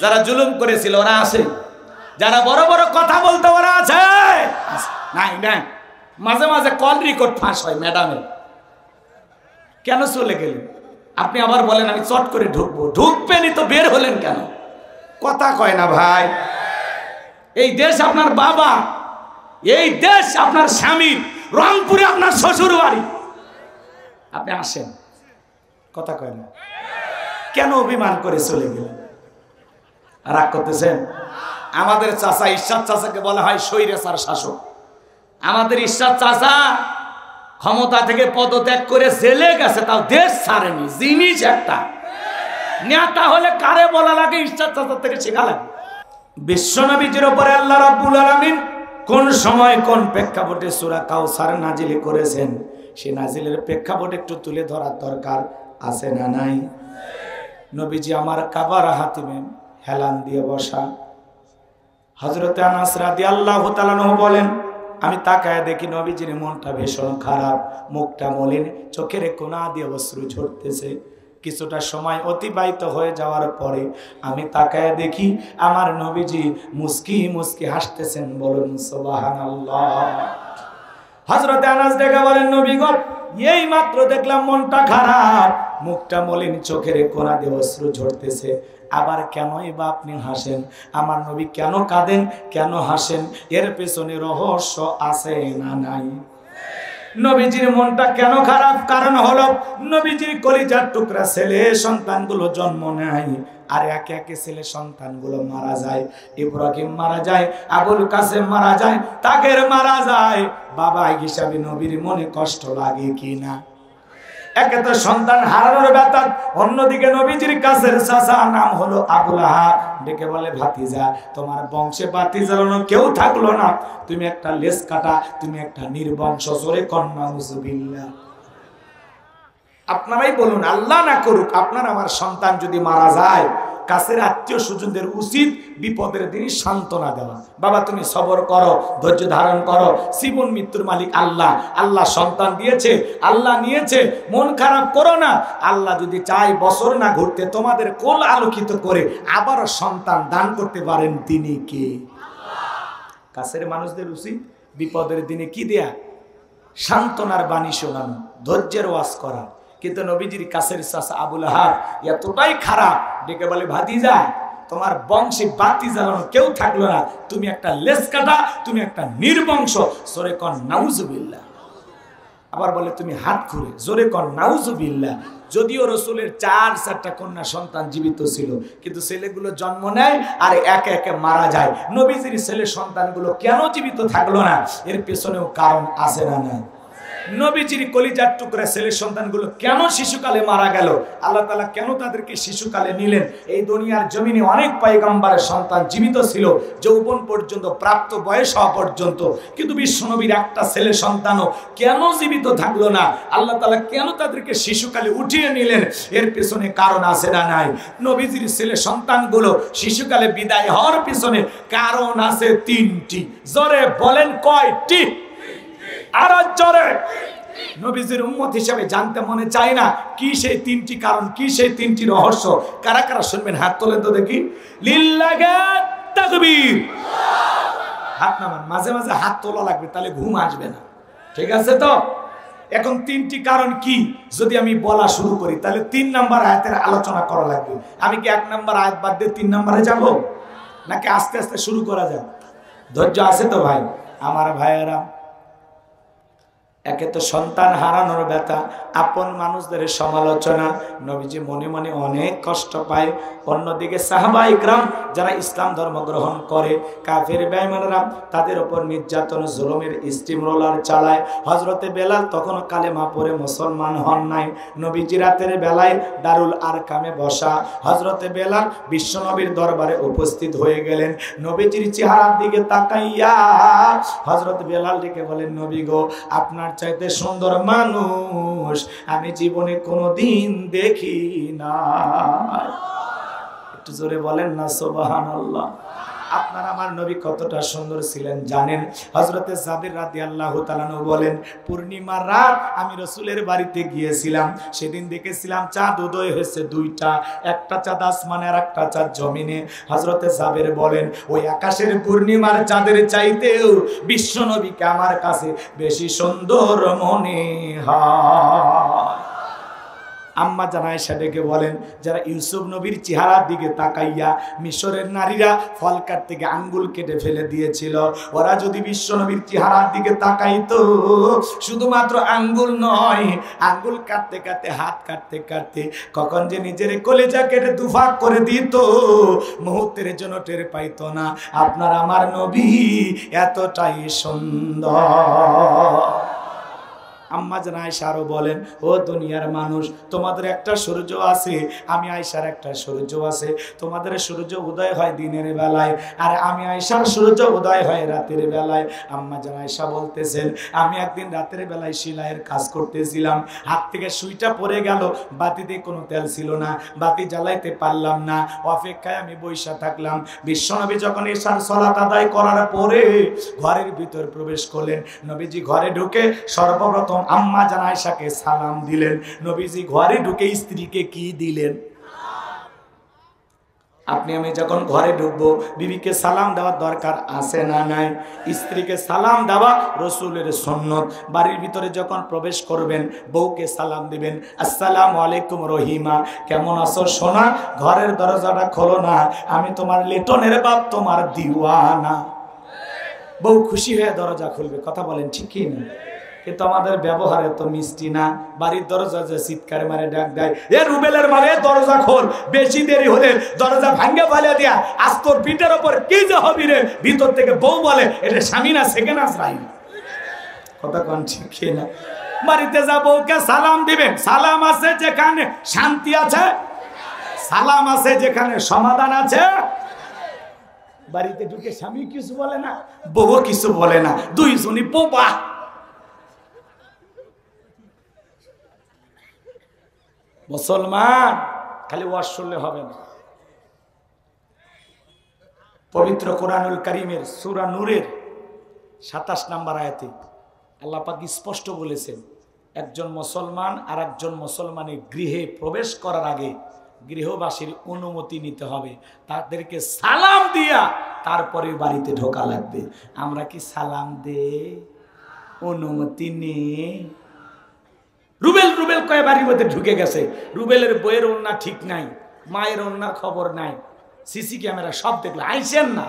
যারা জুলুম করেছিল ওরা আছে, যারা বড় বড় কথা বলতো ওরা আছে? নাই না। মাঝে মাঝে কল রেকর্ড ফাঁস হয় ম্যাডামের। কেন চলে গেলেন? আপনি আবার বলেন আমি চট করে ঢুকবো। ঢুকবেনই তো, বের হলেন কেন? কথা কয় না ভাই। এই দেশ আপনার বাবা, এই দেশ আপনার স্বামীর, রংপুরে আপনার শ্বশুর বাড়ি। আপনি আসেন, কথা কয় না। কেন অভিমান করে চলে গেলেন? রাগ করতেছেন? আমাদের চাচা ইরশাদ চাচাকে বলা হয় স্বৈরাচার শাসক। আমাদের ইরশাদ চাচা ক্ষমতা থেকে পদত্যাগ করে জেলে গেছে, তাও দেশ ছাড়েনি। জিনিস একটা নেতা হলে কারে বলা লাগে? ইরশাদ চাচার থেকে শেখা লাগে। বিশ্বনবীর উপরে আল্লাহ রাব্বুল আলামিন কোন সময় কোন প্রেক্ষাপটে সূরা কাউসার নাজিল করেছেন, সে নাজিলের প্রেক্ষাপট একটু তুলে ধরার দরকার আছে না নাই? নবীজি আমার কাবার হাতিমে হেলান দিয়ে বসা। হযরত আনাস রাদিয়াল্লাহু তাআলা আনহু বলেন, আমি তাকায় দেখি নবীজির মনটা ভীষণ খারাপ, মুখটা মলিন, চোখের কোনা দিয়ে অশ্রু ঝরতেছে। কিছুটা সময় অতিবাহিত হয়ে যাওয়ার পরে আমি তাকায় দেখি আমার নবীজি মুস্কি মুস্কি হাসতেছেন। বলুন সুবহানাল্লাহ। হযরত আনাস ডেকে বলেন, নবী গো, এই মাত্র দেখলাম মনটা খারাপ, মুখটা মলিন, চোখের কোনা দিয়ে অশ্রু ঝরতেছে, আবার কেনই বা আপনি হাসেন? আমার নবী কেন কাঁদেন, কেন হাসেন? এর পেছনে রহস্য আছে না নাই? নবীজির মনটা কেন খারাপ? কারণ হলো নবীজির কলিজার টুকরা ছেলে সন্তানগুলো জন্ম নেয়, আর একে একে ছেলে সন্তানগুলো মারা যায়। ইব্রাহিম মারা যায়, আবুল কাসেম মারা যায়, তাগের মারা যায়। বাবা হিসাবে নবীর মনে কষ্ট লাগে কি না? একে তো সন্তান হারানোর ব্যথা, অন্যদিকে নবীজির কাছের চাচা নাম হলো আবু লাহাব ডেকে বলে, ভাতিজা, তোমার বংশে ভাতিজানো কেউ থাকলো না, তুমি একটা লেজ কাটা, তুমি একটা নির্বংশ। জোরে কন্যা নাউজুবিল্লাহ। আপনারাই বলুন, আল্লাহ না করুক আপনার আমার সন্তান যদি মারা যায়, কাছের আত্মীয় স্বজনদের উচিত বিপদের দিনে সান্ত্বনা দেওয়া। বাবা তুমি সবর করো, ধৈর্য ধারণ করো, জীবন মৃত্যুর মালিক আল্লাহ। আল্লাহ সন্তান দিয়েছে, আল্লাহ নিয়েছে, মন খারাপ করো না। আল্লাহ যদি চায় বছর না ঘুরতে তোমাদের কোল আলোকিত করে আবারও সন্তান দান করতে পারেন, তিনি কে? কাছের মানুষদের উচিত বিপদের দিনে কি দেয়া? সান্ত্বনার বাণী শোনানো, ধৈর্যের ওয়াজ করা। কিন্তু নবীজির কাছের চাচা আবু লাহাব এতটাই খারাপ, ডেকে বলে, ভাতিজা, তোমার বংশে বাতি জ্বালানো কেউ থাকলো না, তুমি একটা লেজ কাটা, তুমি একটা নির্বংশ। জোরে কন নাউজুবিল্লাহ। আবার বলে তুমি হাত খুঁড়ে। জোরে কন নাউজুবিল্লাহ। যদিও রসুলের 4-4টা কন্যা সন্তান জীবিত ছিল, কিন্তু ছেলেগুলো জন্ম নেয় আর একে একে মারা যায়। নবীজির ছেলে সন্তানগুলো কেন জীবিত থাকলো না? এর পেছনেও কারণ আছে না নাই? নবীজির কলিজার টুকরা ছেলে সন্তানগুলো কেন শিশুকালে মারা গেল? আল্লাহ তাআলা কেন তাদেরকে শিশুকালে নিলেন? এই দুনিয়ার জমিনে অনেক পয়গম্বরের সন্তান জীবিত ছিল, যৌবন পর্যন্ত, প্রাপ্ত বয়স হওয়া পর্যন্ত, কিন্তু বিশ্বনবীর একটা ছেলে সন্তানও কেন জীবিত থাকলো না? আল্লাহ তাআলা কেন তাদেরকে শিশুকালে উঠিয়ে নিলেন? এর পেছনে কারণ আছে না নাই? নবীজির ছেলে সন্তানগুলো শিশুকালে বিদায় হওয়ার পেছনে কারণ আছে 3টি। জোরে বলেন কয়টি? আর জোরে। নবীজির উম্মত হিসেবে জানতে মনে চায় না কি সেই 3টি কারণ, কি সেই 3টি রহস্য? কারা কারা শুনবেন হাত তোলেন তো দেখি। লিল্লাহি তাকবীর। হাত নামান। মাঝে মাঝে হাত তোলা লাগবে, তাহলে ঘুম আসবে না। ঠিক আছে তো? এখন 3টি কারণ কি যদি আমি বলা শুরু করি, তাহলে 3 নাম্বার আয়াতের আলোচনা করা লাগবে। আমি কি 1 নাম্বার আয়াত বাদ দিয়ে 3 নাম্বারে যাব, নাকি আস্তে আস্তে শুরু করা যায়? ধৈর্য আছে তো ভাই? আমার ভাইয়েরা, একে তো সন্তান হারানোর ব্যথা, আপন মানুষদের সমালোচনা, নবীজি মনে মনে অনেক কষ্ট পায়। অন্যদিকে সাহাবা ইকরাম যারা ইসলাম ধর্ম গ্রহণ করে, কাফের বেঈমানরা তাদের উপর নির্যাতন জুলুমের স্টিম রোলার চালায়। হযরতে বেলাল তখনও কালেমা পড়ে মুসলমান হন নাই। নবীজি রাতের বেলায় দারুল আরকামে বসা। হযরতে বেলাল বিশ্বনবীর দরবারে উপস্থিত হয়ে গেলেন। নবীজির চেহারার দিকে তাকাইয়া হযরত বেলাল ডেকে বলেন, নবী গো, আপনার চাইতে সুন্দর মানুষ আমি জীবনে কোনোদিন দেখি না। একটু জোরে বলেন না সুবহানাল্লাহ। আপনার আমার নবী কতটা সুন্দর ছিলেন জানেন? হযরতে জাবির রাদিয়াল্লাহু তাআলা আনহু বলেন, পূর্ণিমার রাত আমি রাসূলের বাড়িতে গিয়েছিলাম, সেদিন দেখেছিলাম চাঁদ উদয় হয়েছে দুইটা, একটা চাঁদ আসমানে আর একটা চাঁদ জমিনে। হযরতে জাবির বলেন, ওই আকাশের পূর্ণিমার চাঁদের চাইতেও বিশ্ব নবীকে আমার কাছে বেশি সুন্দর মনে হয়। আম্মা জান আয়েশা ডেকে বলেন, যারা ইউসুফ নবীর চেহারার দিকে তাকাইয়া মিশরের নারীরা ফল কাটতে গিয়ে আঙ্গুল কেটে ফেলে দিয়েছিল, ওরা যদি বিশ্ব নবীর চেহারার দিকে তাকাইতো, শুধুমাত্র আঙ্গুল নয়, আঙ্গুল কাটতে কাটতে হাত কাটতে কাটতে কখন যে নিজের কলিজা কেটে দুফাক করে দিত, মুহূর্তের জন্য টের পাইতো না। আপনার আমার নবী এতটাই সুন্দর। আম্মা জান আয়েশা আরো বলেন, ও দুনিয়ার মানুষ, তোমাদের একটা সূর্য আছে, আমি আয়েশার একটা সূর্য আছে। তোমাদের সূর্য উদয় হয় দিনের বেলায়, আর আমি আয়েশার সূর্য উদয় হয় রাতের বেলায়। আম্মা জান আয়েশা বলতেছেন, আমি একদিন রাতের বেলায় সেলাইয়ের কাজ করতেছিলাম, হাত থেকে সুইটা পড়ে গেল, বাতিতে কোনো তেল ছিল না, বাতি জ্বালাইতে পারলাম না, অপেক্ষায় আমি বইসা থাকলাম। বিশ্বনবী যখন এশার সালাত আদায় করার পরে ঘরের ভিতর প্রবেশ করলেন, নবীজি ঘরে ঢুকে সর্বপ্রথম আম্মা জান আয়েশাকে সালাম দিলেন। নবীজি ঘরে ঢুকে স্ত্রীকে কি দিলেন? আপনি আমি যখন ঘরে ঢুকবো, বিবিকে সালাম দেওয়ার দরকার আছে না নাই? স্ত্রীকে সালাম দেওয়া রাসূলের সুন্নাত। বাড়ির ভিতরে যখন প্রবেশ করবেন, বউকে সালাম দিবেন, আসসালামু আলাইকুম রহিমা, কেমন আছো সোনা? ঘরের দরজাটা খোলো না, আমি তোমার লিটনের বাপ, তোমার দিওয়ানা। বউ খুশি হয়ে দরজা খুলবে, কথা বলেন ঠিক কি না? কিন্তু আমাদের ব্যবহার এত মিষ্টি না। বাড়ির দরজা যে চিৎকার মারে ডাক দেয়, এ রুবেলের মানে দরজা খোল, বেশি দেরি হলে দরজা ভাঙ্গে ফেলে দিয়া আজ তোর পিঠের ওপর কি যে হবি রে। ভিতর থেকে বউ বলে, এটা স্বামী না সেকেন্ড আশ্রয়। কথা কোন ঠিক না? বাড়িতে যা বউকে সালাম দিবেন, সালাম আছে যেখানে শান্তি আছে, সালাম আছে যেখানে সমাধান আছে। বাড়িতে ঢুকে স্বামী কিছু বলে না, বউ কিছু বলে না, দুইজনই বোবা। মুসলমান খালি ওয়াজ শুনলে হবে না। পবিত্র কোরআনুল কারীমের সূরা নূরের ২৭ নম্বর আয়াতে আল্লাহ পাক স্পষ্ট বলেছেন, একজন মুসলমান আর একজন মুসলমানের গৃহে প্রবেশ করার আগে গৃহবাসীর অনুমতি নিতে হবে, তাদেরকে সালাম দিয়া তারপরে বাড়িতে ঢোকা লাগবে। আমরা কি সালাম দে? অনুমতি নেই। রুবেল রুবেল কয়ে বাড়ির মধ্যে ঢুকে গেছে, রুবেলের বইয়ের ওন্না ঠিক নাই, মায়ের ওন্নার খবর নাই, সিসি ক্যামেরা সব দেখলে আইসেন না।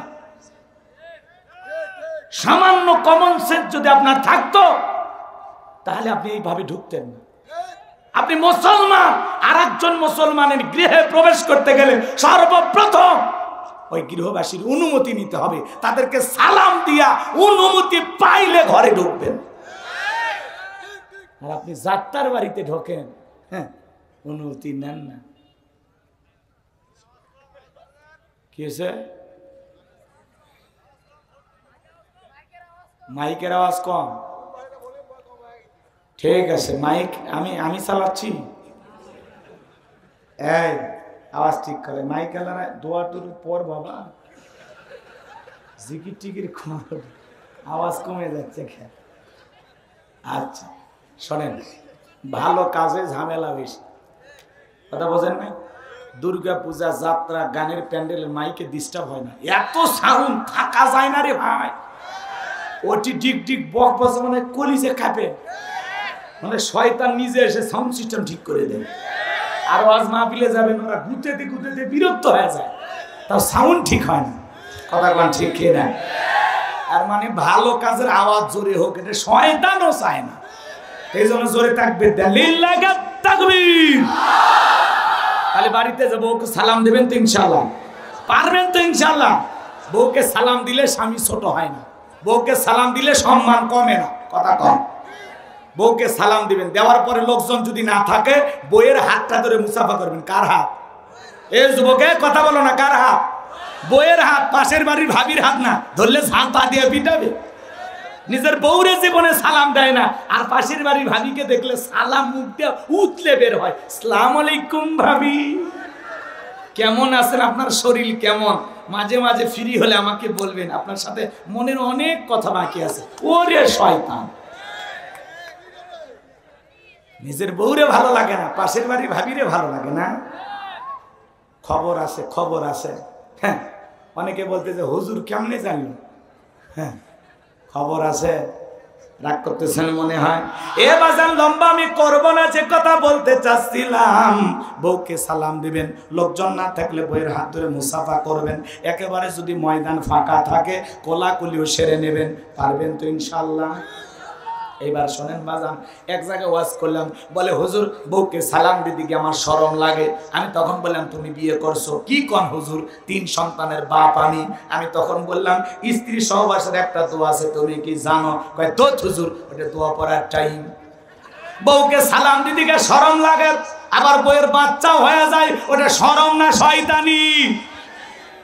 সামান্য কমন সেন্স যদি আপনার থাকতো, তাহলে আপনি এইভাবে ঢুকতেন না। আপনি মুসলমান, আর একজন মুসলমানের গৃহে প্রবেশ করতে গেলে সর্বপ্রথম ওই গৃহবাসীর অনুমতি নিতে হবে, তাদেরকে সালাম দিয়া অনুমতি পাইলে ঘরে ঢুকবেন। আর আপনি যাত্রার বাড়িতে ঢোকেন, হ্যাঁ, অনুমতি নেন না। কি হয়েছে? মাইকের আওয়াজ কম। ঠিক আছে, মাইক আমি চালাচ্ছি, এই আওয়াজ ঠিক করে। মাইক এলারা দোয়া টুর পর বাবা জিকির টিকির আওয়াজ কমে যাচ্ছে। আচ্ছা শোনেন, ভালো কাজে ঝামেলা বেশি, কথা বোঝেন না? দুর্গা পূজা, যাত্রা, গানের প্যান্ডেলের মাইকে ডিস্টার্ব হয় না, এত সাউন্ড থাকা যায় না রে ভাই। ওটি ডিক ডিক বক বস মানে কলিজে কাঁপে, মানে শয়তান নিজে এসে সাউন্ড সিস্টেম ঠিক করে দেয়। আর আজ মাহফিলে যাবেন, ওরা ঘুরতে ঘুরতে বিরক্ত হয়ে যায়, তাও সাউন্ড ঠিক হয় না। কথা কোন ঠিক খেয়ে না? আর মানে ভালো কাজের আওয়াজ জোরে হোক, এটা শয়তানও চায় না, এই জন্য জোরে থাকবে। তাহলে বাড়িতে যাবো, বউকে সালাম দেবেন তো ইনশাল্লাহ? পারবেন তো ইনশাল্লাহ? বউকে সালাম দিলে স্বামী ছোট হয় না, বউকে সালাম দিলে সম্মান কমে না, কথা কম। বউকে সালাম দিবেন, দেওয়ার পরে লোকজন যদি না থাকে, বইয়ের হাতটা ধরে মুসাফা করবেন। কার হাত? এই যুবকে কথা বলো না, কার হাত? বইয়ের হাত, পাশের বাড়ির ভাবির হাত না, ধরলে ঝাঁ পা দিয়ে পিটাবে। নিজের বউরে জীবনে সালাম দেয় না, আর পাশের বাড়ির ভাবিকে দেখলে সালাম মুখ দিয়ে উতলে বের হয়। আসসালামু আলাইকুম ভাবি, কেমন আছেন? আপনার শরীর কেমন? মাঝে মাঝে ফ্রি হলে আমাকে বলবেন, আপনার সাথে মনের অনেক কথা বাকি আছে। ওরে শয়তান, নিজের বউরে ভালো লাগে না, পাশের বাড়ির ভাবিরে ভালো লাগে না। খবর আছে, খবর আছে। হ্যাঁ, অনেকে বলতে যে হুজুর কেমনে জানলো? হ্যাঁ, খবর আছে। রাগ করতেছেন মনে হয়। এ বাজান লম্বা আমি করবো না, যে কথা বলতে চাচ্ছিলাম, বউকে সালাম দিবেন, লোকজন না থাকলে বউয়ের হাত ধরে মুসাফা করবেন। একেবারে যদি ময়দান ফাঁকা থাকে কোলাকুলিও সেরে নেবেন। পারবেন তো ইনশাল্লাহ? এইবার শোনেন বাজান, এক জায়গায় ওয়াজ করলাম, বলে হুজুর বউকে সালাম দিতে গিয়ে আমার শরম লাগে। আমি তখন বললাম তুমি বিয়ে করছো? কি কন হুজুর, 3 সন্তানের বাপ আমি। আমি তখন বললাম স্ত্রী সহবাসের একটা দোয়া আছে, তুমি কি জানো? কয় তো হুজুর, ওটা দোয়া পড়ার টাইম। বউকে সালাম দিতে গিয়ে শরম লাগে, আবার বউয়ের বাচ্চাও হয়ে যায়, ওটা শরম না শয়তানি?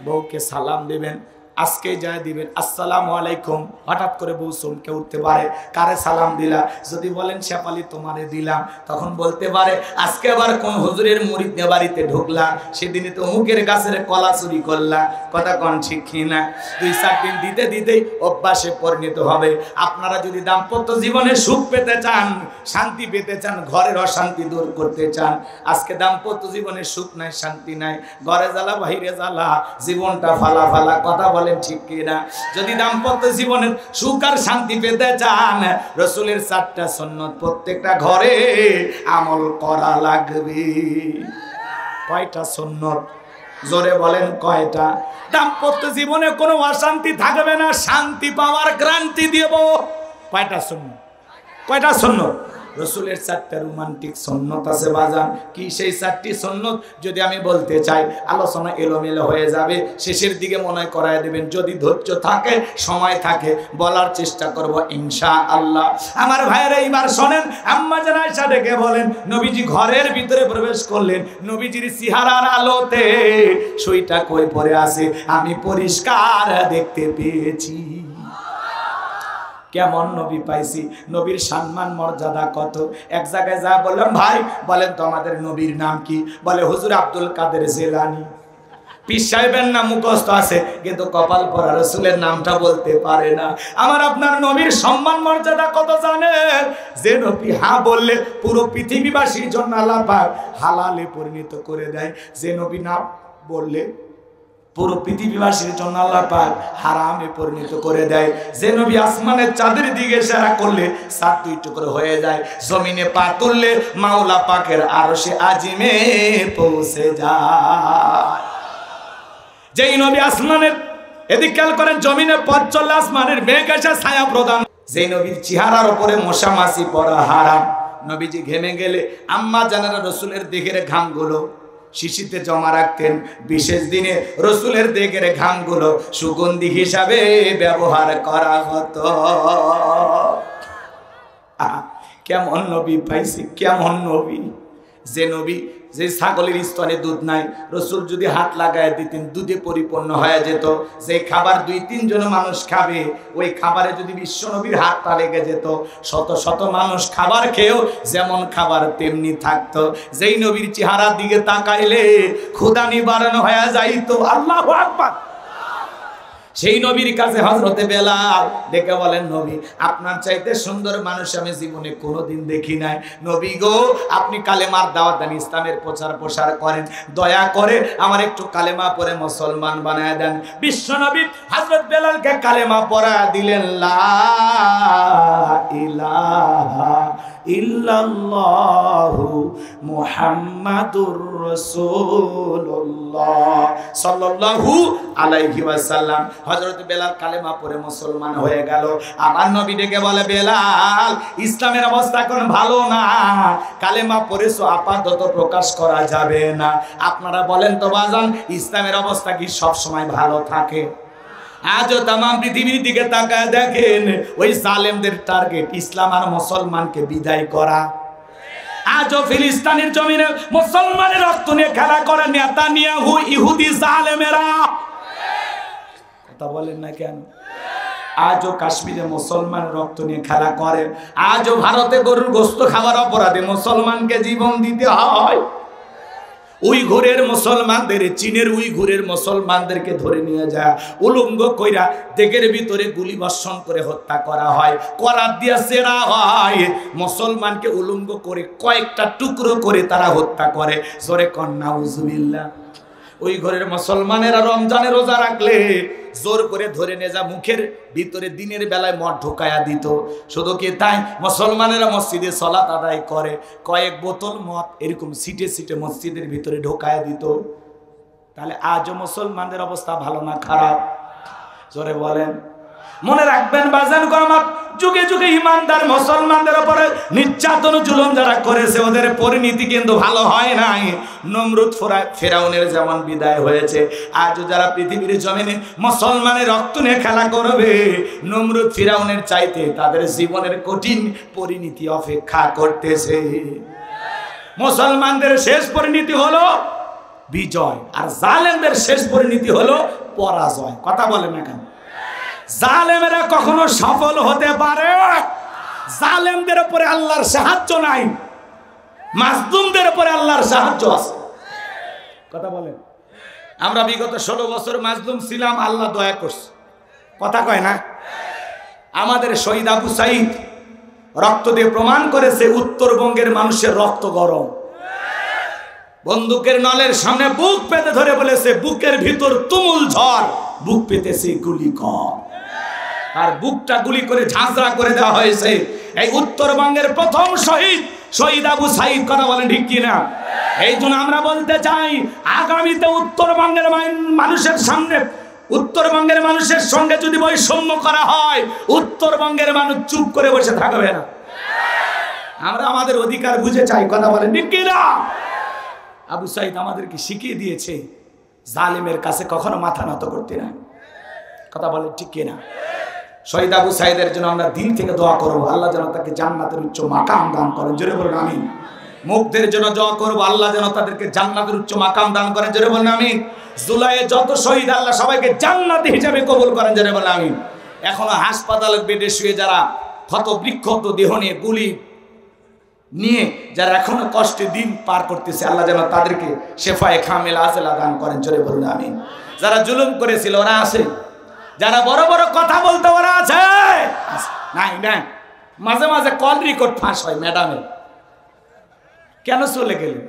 বউকে সালাম দিবেন, আজকে যায় দিবেন আসসালামু আলাইকুম। হঠাৎ করে বউ চমকে উঠতে পারে, কারে সালাম দিলা? যদি বলেন শেফালি তোমারে দিলাম, তখন বলতে পারে আজকে আবার কোন হুজুরের মুরিদ বাড়িতে ঢুকলা, সেদিনে তো মুখের গাছের কলা চুরি করলা। কথা কোন ঠিক কিনা? 2-4 দিন দিতে দিতেই অভ্যাসে পরিণত হবে। আপনারা যদি দাম্পত্য জীবনে সুখ পেতে চান, শান্তি পেতে চান, ঘরের অশান্তি দূর করতে চান, আজকে দাম্পত্য জীবনে সুখ নাই, শান্তি নাই, ঘরে জ্বালা বাইরে জ্বালা, জীবনটা ফালা ফালা। কথা বলে ঠিক কিনা? যদি দাম্পত্য জীবনের সুখ আর শান্তি পেতে চান, রাসূলের 4টা সুন্নাত প্রত্যেকটা ঘরে আমল করা লাগবে। কয়টা সুন্নাত? জোরে বলেন কয়টা? দাম্পত্য জীবনে কোনো অশান্তি থাকবে না, শান্তি পাওয়ার গ্যারান্টি দেব। কয়টা সুন্নাত? কয়টা সুন্নাত? রাসূলের 4টা রোমান্টিক সুন্নাত আছে বাজান। কি সেই 4টি সুন্নাত? যদি আমি বলতে চাই আলোচনা এলোমেলো হয়ে যাবে, শেষের দিকে মনে করায় দেবেন। যদি ধৈর্য থাকে, সময় থাকে, বলার চেষ্টা করব ইনশাআল্লাহ। আমার ভাইয়েরা এইবার শোনেন, আম্মা জান আয়েশা ডেকে বলেন, নবীজি ঘরের ভিতরে প্রবেশ করলেন, নবীজির চেহারার আলোতে সুইটা কই পড়ে আছে আমি পরিষ্কার দেখতে পেয়েছি। কেমন নবী পাইছি, নবীর সম্মান মর্যাদা কত। এক জায়গায় যা বললাম, ভাই বলেন তো আমাদের নবীর নাম কি? বলে হুজুর আব্দুল কাদের জিলানী। পীর সাহেবের নাম মুখস্থ আছে, কিন্তু কপাল পরা রাসূলের নামটা বলতে পারে না। আমার আপনার নবীর সম্মান মর্যাদা কত জানেন? যে নবী হ্যাঁ বললে পুরো পৃথিবীবাসীর জন্য আল্লাহ পাক হালালে পরিণত করে দেয়, যে নবী না বললে পুরো পৃথিবীবাসীর জন্য আল্লাহ পাক হারামে পরিণত করে দেয়। যে নবী আসমানের চাঁদের দিকে ইশারা করলে 7 2 টুকরো হয়ে যায়, জমিনে পা তুললে মাওলা পাকের আরশে আজিমে পৌঁছে যায়। যেই নবী আসমানের এদিক খেয়াল করেন, জমিনে পথ চললে আসমানের মেঘ এসে ছায়া প্রদান। যেই নবীর চেহারার উপরে মশা মাছি পড়া হারাম। নবীজি ঘেমে গেলে আম্মা জানেরা রাসূলের দেহের ঘামগুলো শিশিতে জমা রাখতেন। বিশেষ দিনে রাসূলের দেহের ঘামগুলো সুগন্ধি হিসাবে ব্যবহার করা হতো। কেমন নবী পাইছি, কেমন নবী! যে নবী, যে ছাগলের স্তনে দুধ নাই, রাসূল যদি হাত লাগায় দিতেন দুধে পরিপূর্ণ হয়ে যেত। যে খাবার 2-3 জন মানুষ খাবে, ওই খাবারে যদি বিশ্ব নবীর হাতটা লেগে যেত, শত শত মানুষ খাবার খেয়েও যেমন খাবার তেমনি থাকতো। যেই নবীর চেহারার দিকে তাকাইলে ক্ষুধা নিবারণ হয়ে যাইতো। আল্লাহু আকবার। সেই নবীর কাছে হযরতে বেলাল ডেকে বলেন, নবী আপনার চাইতে সুন্দর মানুষ আমি জীবনে কোনোদিন দেখি নাই। নবী গো, আপনি কালেমার দাওয়াত দেন, ইসলামের প্রচার প্রসার করেন, দয়া করে আমার একটু কালেমা পড়ে মুসলমান বানায় দেন। বিশ্ব নবী হযরত বেলালকে কালেমা পড়া দিলেন, লা ইলাহা ইল্লাল্লাহু মুহাম্মাদুর রাসূলুল্লাহ সাল্লাল্লাহু আলাইহি ওয়াসাল্লাম। হযরত বেলাল কালেমা পড়ে মুসলমান হয়ে গেল। আমার নবী ডেকে বলে, বেলাল ইসলামের অবস্থা এখন ভালো না, কালেমা পড়েছো আপাতত প্রকাশ করা যাবে না। আপনারা বলেন তো বাজান, ইসলামের অবস্থা কি সব সময় ভালো থাকে? আজও তাম পৃথিবীর দিকে তাকায় দেখেন, ওই জালেমদের টার্গেট ইসলাম আর মুসলমানকে বিদায় করা। আজও ফিলিস্তিনের জমিনে মুসলমানের রক্ত নিয়ে খেলা করে নেতানিয়াহু ইহুদি জালেমেরা। কথা বলেন না কেন? আজও কাশ্মীরে মুসলমান রক্ত নিয়ে খেলা করে। আজও ভারতে গরুর গোশত খাবার অপরাধে মুসলমানকে জীবন দিতে হয়। উইঘুরের মুসলমানদের, চীনের উইঘুরের মুসলমানদেরকে ধরে নিয়ে যায় উলঙ্গ কইরা দেগের ভিতরে গুলি বর্ষণ করে হত্যা করা হয়, করাত দিয়া সেরা হয়, মুসলমানকে উলঙ্গ করে কয়েকটা টুকরো করে তারা হত্যা করে। জোরে কন্না নাউজুবিল্লাহ। ওই ঘরের মুসলমানেরা রমজানের রোজা রাখলে জোর করে ধরে নিয়ে যা মুখের ভিতরে দিনের বেলায় মদ ঢোকায়া দিত। শুধু কি তাই, মুসলমানেরা মসজিদে সালাত আদায় করে কয়েক বোতল মদ এরকম সিটে সিটে মসজিদের ভিতরে ঢোকায়া দিত। তাহলে আজও মুসলমানদের অবস্থা ভালো না খারাপ? জোরে বলেন। মনে রাখবেন বাজান গো আমার, যুগে যুগে ইমানদার মুসলমানদের উপরে নির্যাতন জুলুম যারা করেছে ওদের পরিণতি কিন্তু ভালো হয় নাই। নমরুদ ফেরাউনের যেমন বিদায় হয়েছে, আজও যারা পৃথিবীর জমিনে মুসলমানের রক্ত নিয়ে খেলা করবে, নমরুদ ফেরাউনের চাইতে তাদের জীবনের কঠিন পরিণতি অপেক্ষা করতেছে। মুসলমানদের শেষ পরিণতি হলো বিজয়, আর জালেমদের শেষ পরিণতি হলো পরাজয়। কথা বলেন না কেন? জালেমেরা কখনো সফল হতে পারে? জালেমদের উপরে আল্লাহর সাহায্য নাই, মাজলুমদের উপরে আল্লাহর সাহায্য আছে। কথা বলেন। আমরা বিগত 16 বছর মাজলুম ছিলাম, আল্লাহ দয়া করছে। কথা কয় না? আমাদের শহীদ আবু সাইদ রক্ত দিয়ে প্রমাণ করেছে উত্তরবঙ্গের মানুষের রক্ত গরম। বন্দুকের নলের সামনে বুক পেতে ধরে বলেছে, বুকের ভিতর তুমুল ঝড়, বুক পেতেছে গুলি কর। আর বুকটা গুলি করে ঝাঁঝরা করে দেওয়া হয়েছে। এই উত্তরবঙ্গের প্রথম শহীদ আবু সাইদ। কথা বলেন ঠিক কিনা? এই জন্য আমরা বলতে চাই, আগামীতে উত্তরবঙ্গের মানুষের সামনে, উত্তরবঙ্গের মানুষের সঙ্গে যদি বৈষম্য করা হয়, উত্তরবঙ্গের মানুষ চুপ করে বসে থাকবে না। আমরা আমাদের অধিকার বুঝে চাই। কথা বলেন ঠিক কিনা? আবু সাইদ আমাদেরকে শিখিয়ে দিয়েছে জালেমের কাছে কখনো মাথা নত করতে না। কথা বলেন ঠিক কিনা? শহীদ আবু সাইদের জন্য আমরা দিল থেকে দোয়া করবো, আল্লাহ যেন তাকে জান্নাতের উচ্চ মাকাম দান করেন। জোরে বলুন আমিন। মুগ্ধের জন্য দোয়া করবো, আল্লাহ যেন তাদেরকে জান্নাতের উচ্চ মাকাম দান করেন। জোরে বলুন আমিন। জুলাইয়ে যত শহীদ আল্লাহ সবাইকে জান্নাতি হিসাবে কবুল করেন। জোরে বলুন আমিন। এখনো হাসপাতালের বেডে শুয়ে যারা ক্ষত বিক্ষত দেহ নিয়ে গুলি নিয়ে যারা এখনো কষ্টে দিন পার করতেছে, আল্লাহ যেন তাদেরকে শেফায়ে কামিলা আজলা দান করেন। জোরে বলুন আমিন। যারা জুলুম করেছিল ওরা আছে, যারা বড় বড় কথা বলতে ওরা আছে? নাই না। মাঝে মাঝে কল রেকর্ড ফাঁস হয় ম্যাডামের। কেন চলে গেলেন?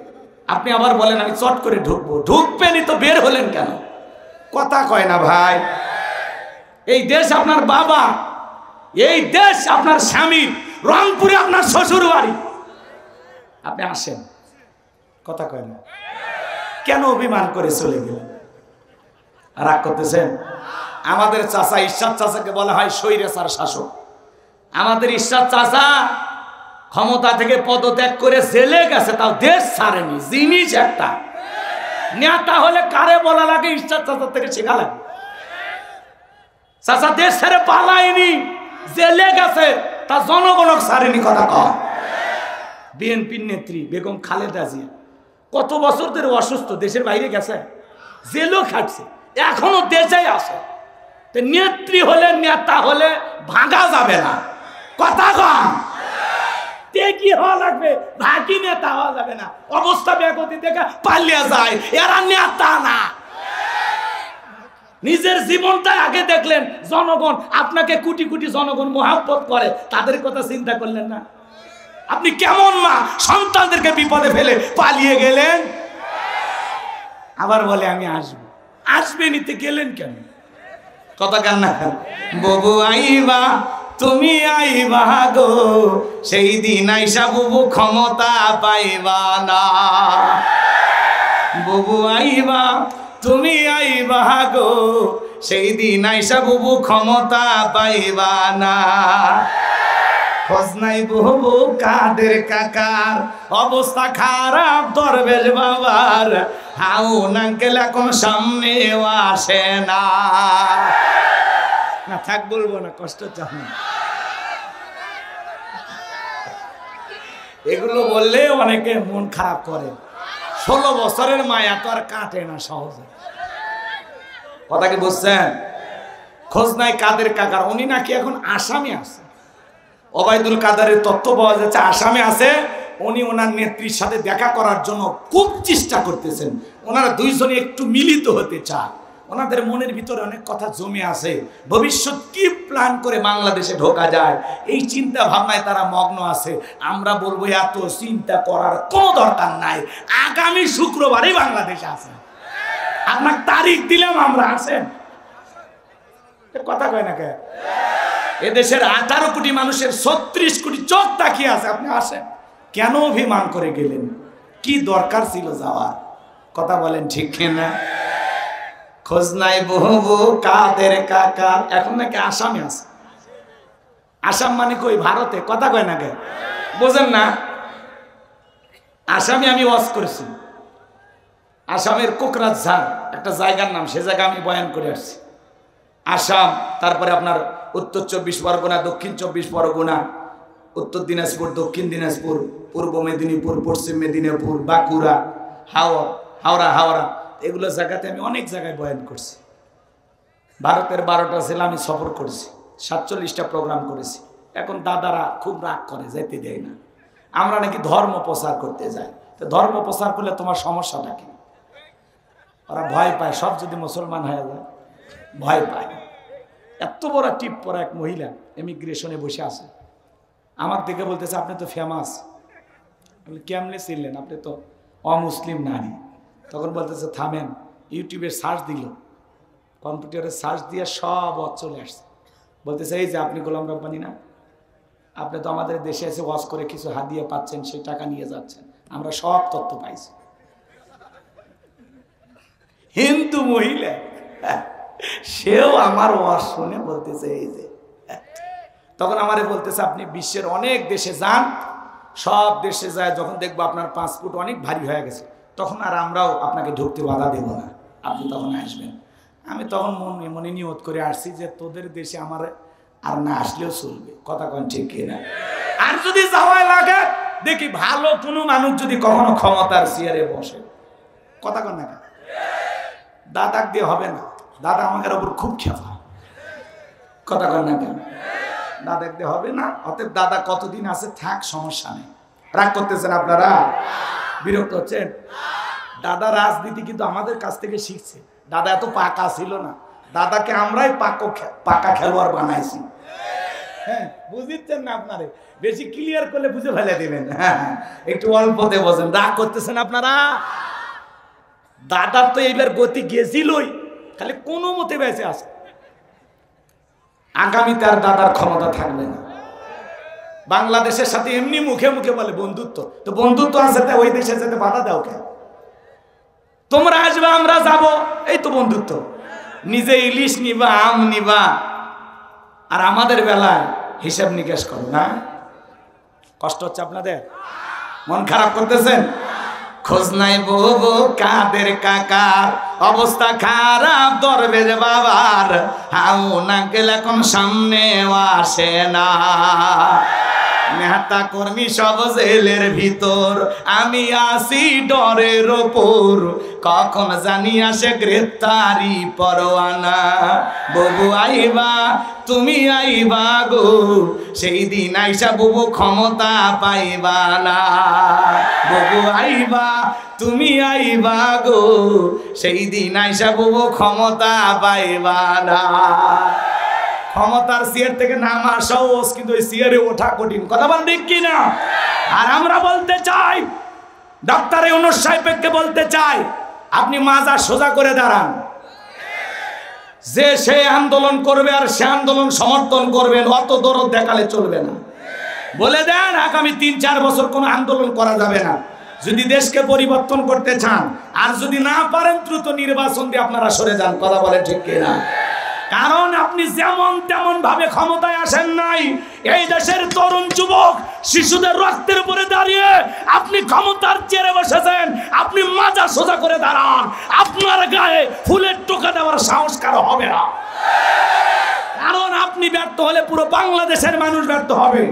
আপনি আবার বলেন আমি চট করে ঢুকবো। ঢুকবেনই তো, বের হলেন কেন? কথা কয় না ভাই। এই দেশ আপনার বাবা, এই দেশ আপনার স্বামী, রংপুরে আপনার শ্বশুর বাড়ি। আপনি আসেন, কথা কয় না কেন? অভিমান করে চলে গেলেন, রাগ করতেছেন? আমাদের চাচা ইরশাদ চাচাকে বলা হয় স্বৈরাচার শাসক। আমাদের ইরশাদ চাচা ক্ষমতা থেকে পদত্যাগ করে জেলে গেছে, তাও দেশ ছাড়েনি। জিনিস একটা নেতা হলে কারে বলা লাগে? ইরশাদ চাচার থেকে শেখা লাগে। চাচা দেশ ছেড়ে পালায়নি, জেলে গেছে, তা জনগণক ছাড়েনি। কথা কয়। বিএনপির নেত্রী বেগম খালেদা জিয়া কত বছর ধরে অসুস্থ, দেশের বাইরে গেছে, জেলও খাটছে, এখনো দেশেই আছে। নেত্রী হলে, নেতা হলে ভাঙা যাবে না। কথা কম কি হওয়া লাগবে, ভাগি নেতা হওয়া যাবে না। অবস্থা বেগতি দেখে পালিয়ে যায়, এরা নেতা না। নিজের জীবনটা আগে দেখলেন। জনগণ আপনাকে কোটি কোটি জনগণ মহব্বত করে, তাদের কথা চিন্তা করলেন না? আপনি কেমন মা, সন্তানদেরকে বিপদে ফেলে পালিয়ে গেলেন। আবার বলে আমি আসবো। আসবে নিতে গেলেন কেন? কথা কেন না? ববু আইবা, তুমি আইবা গো, সেই দিন আইসা বুবু ক্ষমতা পাইবা না। ববু আইবা, তুমি আইবা গো, সেই দিন আইসা বুবু ক্ষমতা পাইবা না। খোঁজ নাই বহু কাদের কাকার, অবস্থা খারাপ দরবেশ বাবার, হাউ নাঙ্কেল এখন সামনেও আসে না। না থাক, বলবো না, কষ্ট চান। এগুলো বললে অনেকে মন খারাপ করে। 16 বছরের মায়া তো আর কাটে না সহজে। কথা কি বুঝছেন? খোঁজ নাই কাদের কাকার, উনি নাকি এখন আসামে আছে। ওবায়দুল কাদেরের তথ্য পাওয়া যাচ্ছে আসামে আছে, উনি ওনার নেত্রীর সাথে দেখা করার জন্য খুব চেষ্টা করতেছেন। ওনারা দুইজনে একটু মিলিত হতে চায়। ওনাদের মনের ভিতরে অনেক কথা জমে আছে, ভবিষ্যৎ কি প্ল্যান করে বাংলাদেশে ঢোকা যায় এই চিন্তা ভাবনায় তারা মগ্ন আছে। আমরা বলবো এত চিন্তা করার কোনো দরকার নাই, আগামী শুক্রবারই বাংলাদেশে আসেন। আপনার তারিখ দিলাম, আমরা আসেন। কথা কয় না কে? এদেশের 18 কোটি মানুষের 36 কোটি চোখ তাকিয়ে আছে, আপনি আসেন। কেন অভিমান করে গেলেন? কি দরকার ছিল যাওয়ার? কথা বলেন ঠিক কিনা? খোঁজ নাই বহু কাদের কাকা, এখন নাকি আসামে আছে। আসাম মানে কই? ভারতে। কথা কয় না কে? বোঝেন না? আসামে আমি ওয়াজ করেছি, আসামের কোকরাঝাড় একটা জায়গার নাম, সে জায়গা আমি বয়ান করে আসছি। আসাম, তারপরে আপনার উত্তর 24 পরগনা, দক্ষিণ 24 পরগনা, উত্তর দিনাজপুর, দক্ষিণ দিনাজপুর, পূর্ব মেদিনীপুর, পশ্চিম মেদিনীপুর, বাঁকুড়া, হাওড়া, এগুলো জায়গাতে আমি অনেক জায়গায় বয়ান করছি। ভারতের 12টা জেলা আমি সফর করেছি, 47টা প্রোগ্রাম করেছি। এখন দাদারা খুব রাগ করে, যেতে দেয় না। আমরা নাকি ধর্ম প্রচার করতে যাই। তো ধর্ম প্রচার করলে তোমার সমস্যাটা কি? ওরা ভয় পায়, সব যদি মুসলমান হয়ে যায় ভয় পায়। এত বড় টিপ পরা এক মহিলা ইমিগ্রেশনে বসে আছে, আমার দিকে বলতেছে আপনি তো ফেমাস। কেমনে চিনলেন? আপনি তো অমুসলিম নারী। তখন বলতেছে থামেন, ইউটিউবে সার্চ দিল, কম্পিউটারে সার্চ দিয়ে সব চলে আসছে। বলতেছে এই যে আপনি গোলাম রব্বানী না, আপনি তো আমাদের দেশে এসে ওয়াজ করে কিছু হাদিয়া পাচ্ছেন, সেই টাকা নিয়ে যাচ্ছেন, আমরা সব তথ্য পাইছি। হিন্দু মহিলা, সেও আমার ওয়াজ শুনে বলতেছে এই যে। তখন আমারে বলতেছে আপনি বিশ্বের অনেক দেশে যান, সব দেশে যায়, যখন দেখবো আপনার পাসপোর্ট অনেক ভারী হয়ে গেছে, তখন আর আমরাও আপনাকে ঢুকতে বাধা দেব না, আপনি তখন আসবেন। আমি তখন মনে নিয়ত করে আসছি যে তোদের দেশে আমার আর না আসলেও চলবে। কথা কন ঠিক কিনা? আর যদি যাওয়াই লাগে দেখি ভালো কোনো মানুষ যদি কখনো ক্ষমতার চেয়ারে বসে, কথা কন না, দাদাক দিয়ে হবে না। দাদা আমাদের ওপর খুব খেপা, কথা কন না কেন? দাদাক দিয়ে হবে না। অতএব দাদা কতদিন আছে থাক, সমস্যা নেই। রাগ করতেছেন আপনারা? বিরক্ত হচ্ছেন? দাদা রাজনীতি কিন্তু আমাদের কাছ থেকে শিখছে। দাদা এত পাকা ছিল না, দাদাকে আমরাই পাকা খেলোয়াড় বানাইছি। হ্যাঁ, বুঝিচ্ছেন না? আপনারে বেশি ক্লিয়ার করলে বুঝে ফেলে দিবেন। হ্যাঁ, একটু অল্পতে বোঝেন। রাগ করতেছেন আপনারা? দাদার তো এইবার গতি গেছিলই, খালি কোনো মতে বেঁচে আছে। আগামীতে আর দাদার ক্ষমতা থাকবে না। বাংলাদেশের সাথে এমনি মুখে মুখে বলে বন্ধুত্ব, তো বন্ধুত্ব আছে, ওই দেশে যেতে বাধা দাও কেন? তোমরা আসবে আমরা যাব, এই তো বন্ধুত্ব। নিজে ইলিশ নিবা, আম নিবা, আর আমাদের বেলায় হিসাব নিকাশ করো না। কষ্ট হচ্ছে আপনাদের? মন খারাপ করতেছেন? খোঁজ নাই বহু কাদের কাকার, অবস্থা খারাপ দরবেশ বাবার, হাউ নাকেল এখন সামনে আসে না। নেতা কর্মী সব জেলের ভিতর, আমি আসি ডরের ওপর, কখন জানি আসে গ্রেফতারি পরোয়ানা। ববু আইবা তুমি আইবা গো, সেই দিন আইসা ববু ক্ষমতা পাইবা না। ববু আইবা তুমি আইবা গো, সেই দিন আইসা ববু ক্ষমতা পাইবা না। ক্ষমতার চেয়ার থেকে নামা সহজ, কিন্তু ওই চেয়ারে ওঠা কঠিন। কথা বল ঠিক কিনা? আর আমরা বলতে চাই, ডক্টর ইউনূস সাহেবকে বলতে চাই, আপনি মাজা সোজা করে দাঁড়ান। যে সে আন্দোলন করবে আর সে আন্দোলন সমর্থন করবেন, অত দরদ দেখালে চলবে না। বলে দেন আগামী 3-4 বছর কোনো আন্দোলন করা যাবে না। যদি দেশকে পরিবর্তন করতে চান, আর যদি না পারেন দ্রুত নির্বাচন দিয়ে আপনারা সরে যান। কথা বলেন ঠিক কিনা? কারণ আপনি যেমন তেমন ভাবে ক্ষমতায় আসেন নাই। এই দেশের তরুণ যুবক শিশুদের রক্তের উপরে দাঁড়িয়ে আপনি ক্ষমতার চেয়ারে বসেছেন। আপনি মাজা সোজা করে দাঁড়ান, আপনার গায়ে ফুলের টোকা দেওয়ার সাহস কারো হবে না। কারণ আপনি ব্যর্থ হলে পুরো বাংলাদেশের মানুষ ব্যর্থ হবে।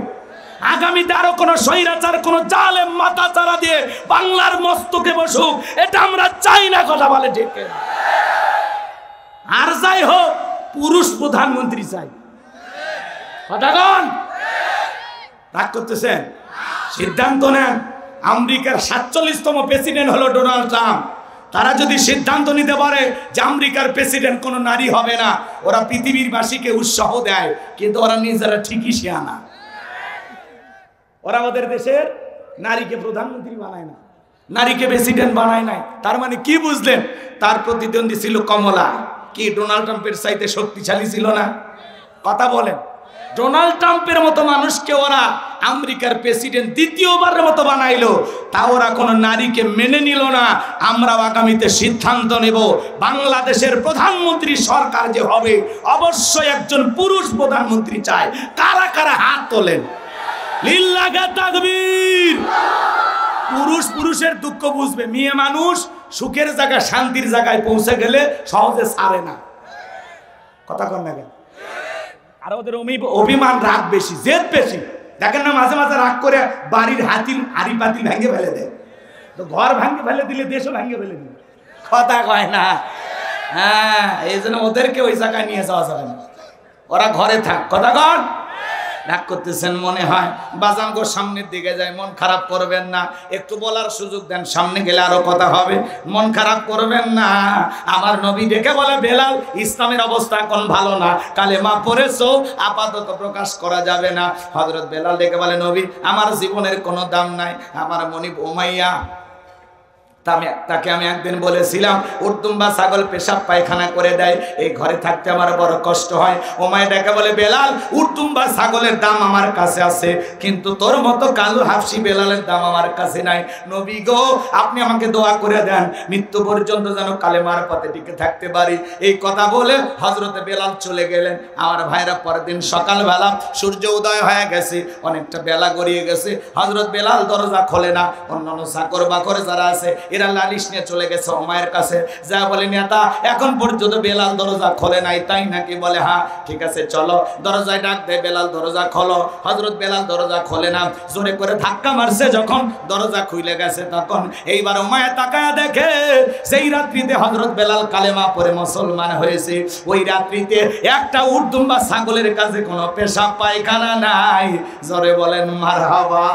আগামীতে আরো কোন স্বৈরাচার, কোন জালেম মাথা চারা দিয়ে বাংলার মস্তকে বসুক, এটা আমরা চাই না। কথা বলে ঠিক। আর যাই হোক, পুরুষ প্রধানমন্ত্রী চাই। কথাগণ রাগ করতেছেন? সিদ্ধান্ত নেন। আমেরিকার 47তম প্রেসিডেন্ট হলো ডোনাল্ড ট্রাম্প। তারা যদি সিদ্ধান্ত নিতে পারে যে আমেরিকার প্রেসিডেন্ট কোনো নারী হবে না, ওরা পৃথিবীর বাসীকে উৎসাহ দেয়, কিন্তু ওরা নিজেরা ঠিকই শিয়ানা। ওরা ওদের দেশের নারীকে প্রধানমন্ত্রী বানায় না, নারীকে প্রেসিডেন্ট বানায় নাই। তার মানে কি বুঝলেন? তার প্রতিদ্বন্দ্বী ছিল কমলা। কি ডোনাল্ড ট্রাম্পের চাইতে শক্তিশালী ছিল না? কথা বলেন। ডোনাল্ড ট্রাম্পের মতো মানুষকে ওরা আমেরিকার প্রেসিডেন্ট দ্বিতীয়বারের মতো বানাইলো, তা ওরা কোনো নারীকে মেনে নিল না। আমরাও আগামীতে সিদ্ধান্ত নেব, বাংলাদেশের প্রধানমন্ত্রী সরকার যে হবে অবশ্যই একজন পুরুষ প্রধানমন্ত্রী চাই। কারা কারা হাত তোলেন? লিল্লাহি তাকবীর। পুরুষ পুরুষের দুঃখ বুঝবে। মেয়ে মানুষ সুখের জায়গায় শান্তির জায়গায় পৌঁছে গেলে সহজে ছাড়ে না। কথা কন না কেন? আর ওদের অভিমান, রাগ বেশি, জেদ বেশি। দেখেন না মাঝে মাঝে রাগ করে বাড়ির হাড়ি পাতিল ভেঙে ফেলে দেয়। তো ঘর ভাঙে ফেলে দিলে দেশও ভেঙে ফেলে দিলে। কথা কয় না? হ্যাঁ, এই জন্য ওদেরকে ওই জায়গায় নিয়ে যাওয়া যাবে না। ওরা ঘরে থাক। কথা কন। রাগ করতেছেন মনে হয়? বাজান গো সামনের দিকে যায়, মন খারাপ করবেন না, একটু বলার সুযোগ দেন, সামনে গেলে আরো কথা হবে। মন খারাপ করবেন না। আমার নবী ডেকে বলে, বেলাল ইসলামের অবস্থা এখন ভালো না, কালেমা পড়েছো, আপাতত প্রকাশ করা যাবে না। হযরত বেলাল ডেকে বলে, নবী আমার জীবনের কোনো দাম নাই, আমার মনিব উমাইয়া তাকে আমি একদিন বলেছিলাম উর্দুম্বা ছাগল পেশাব পায়খানা করে দেয়, এই ঘরে থাকতে আমার বড় কষ্ট হয়। উমাইয়া ডেকে বলে, বেলাল উর্দুম্বা ছাগলের দাম আমার কাছে আছে, কিন্তু তোর মতো কালো হাফসি বেলালের দাম আমার কাছে নাই। নবী গো আপনি আমাকে দোয়া করে দেন, মৃত্যু পর্যন্ত যেন কালেমার পথে টিকে থাকতে পারি। এই কথা বলে হযরতে বেলাল চলে গেলেন। আমার ভাইরা পরের দিন সকালবেলা সূর্য উদয় হয়ে গেছে, অনেকটা বেলা গড়িয়ে গেছে। হযরত বেলাল দরজা খোলে না। অন্যান্য চাকর বাকর যারা আছে এরা লালিশ নিয়ে চলে গেছে উমাইয়ের কাছে, যা বলে, নেতা এখন পর্যন্ত বেলাল দরজা খোলে নাই, তাই নাকি? বলে হ্যাঁ। ঠিক আছে চলো, দরজায় ডাক দেয়, বেলাল দরজা খোলো। হযরত বেলাল দরজা খোলে না, জোরে করে ধাক্কা মারছে, যখন দরজা খুলে গেছে তখন এইবার উমাইয়া তাকায়া দেখে সেই রাত্রিতে হযরত বেলাল কালেমা পড়ে মুসলমান হয়েছে। ওই রাত্রিতে একটা উর্দুম্বা ছাগলের কাছে কোনো পেশাব পায়খানা নাই। জোরে বলেন মারহাবা।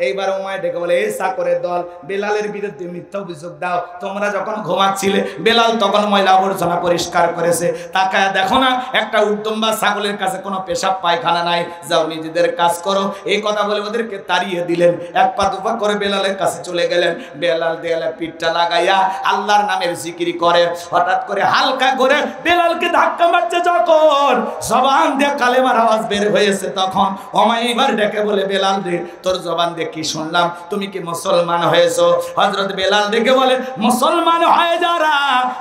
এইবার উমাইয়া ডেকে বলে, এই চাকরের দল, বেলালের বিরুদ্ধে মিথ্যা অভিযোগ দাও। তোমরা যখন ঘুমাচ্ছিলে বেলাল তখন ময়লা আবর্জনা পরিষ্কার করেছে, তাকায় দেখো না একটা উর্দুম্বা ছাগলের কাছে কোনো পেশাব পায়খানা নাই, যাও নিজেদের কাজ করো। এই কথা বলে ওদেরকে তাড়িয়ে দিলেন। এক পা দুপা করে বেলালের কাছে চলে গেলেন। বেলাল দেয়ালে পিঠটা লাগাইয়া আল্লাহর নামের জিকির করে। হঠাৎ করে হালকা করে বেলালকে ধাক্কা মারছে, যখন জবান দিয়ে কালেমার আওয়াজ বের হয়েছে তখন উমাইয়া এবার ডেকে বলে, বেলাল রে তোর জবান দিয়ে কি শুনলাম, তুমি কি মুসলমান হয়েছো? হযরত বেলাল দেখে বলে, মুসলমান হয়ে যারা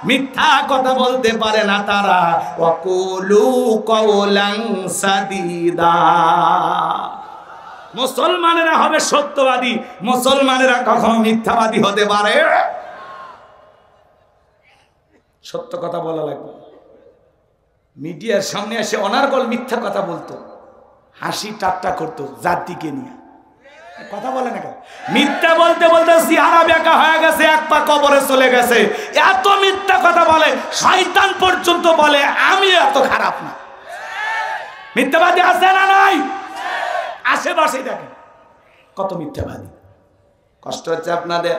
মিথ্যা কথা বলতে পারে না তারা ওয়াকুলু কওলান সাদীদা। মুসলমানেরা হবে সত্যবাদী, মুসলমানেরা কখনো মিথ্যাবাদী হতে পারে? সত্য কথা বলা লাগবে। মিডিয়ার সামনে এসে অনার্গল মিথ্যা কথা বলতো, হাসি ঠাট্টা করতো জাতিকে নিয়ে। কথা বলে না কেন? মিথ্যা বলতে বলতে চেহারা বেঁকা হয়ে গেছে, এক পা কবরে চলে গেছে। এত মিথ্যা কথা বলে শয়তান পর্যন্ত বলে আমি এত খারাপ না। মিথ্যাবাদী আছে না নাই? আশেপাশে দেখেন কত মিথ্যাবাদী। কষ্ট হচ্ছে আপনাদের?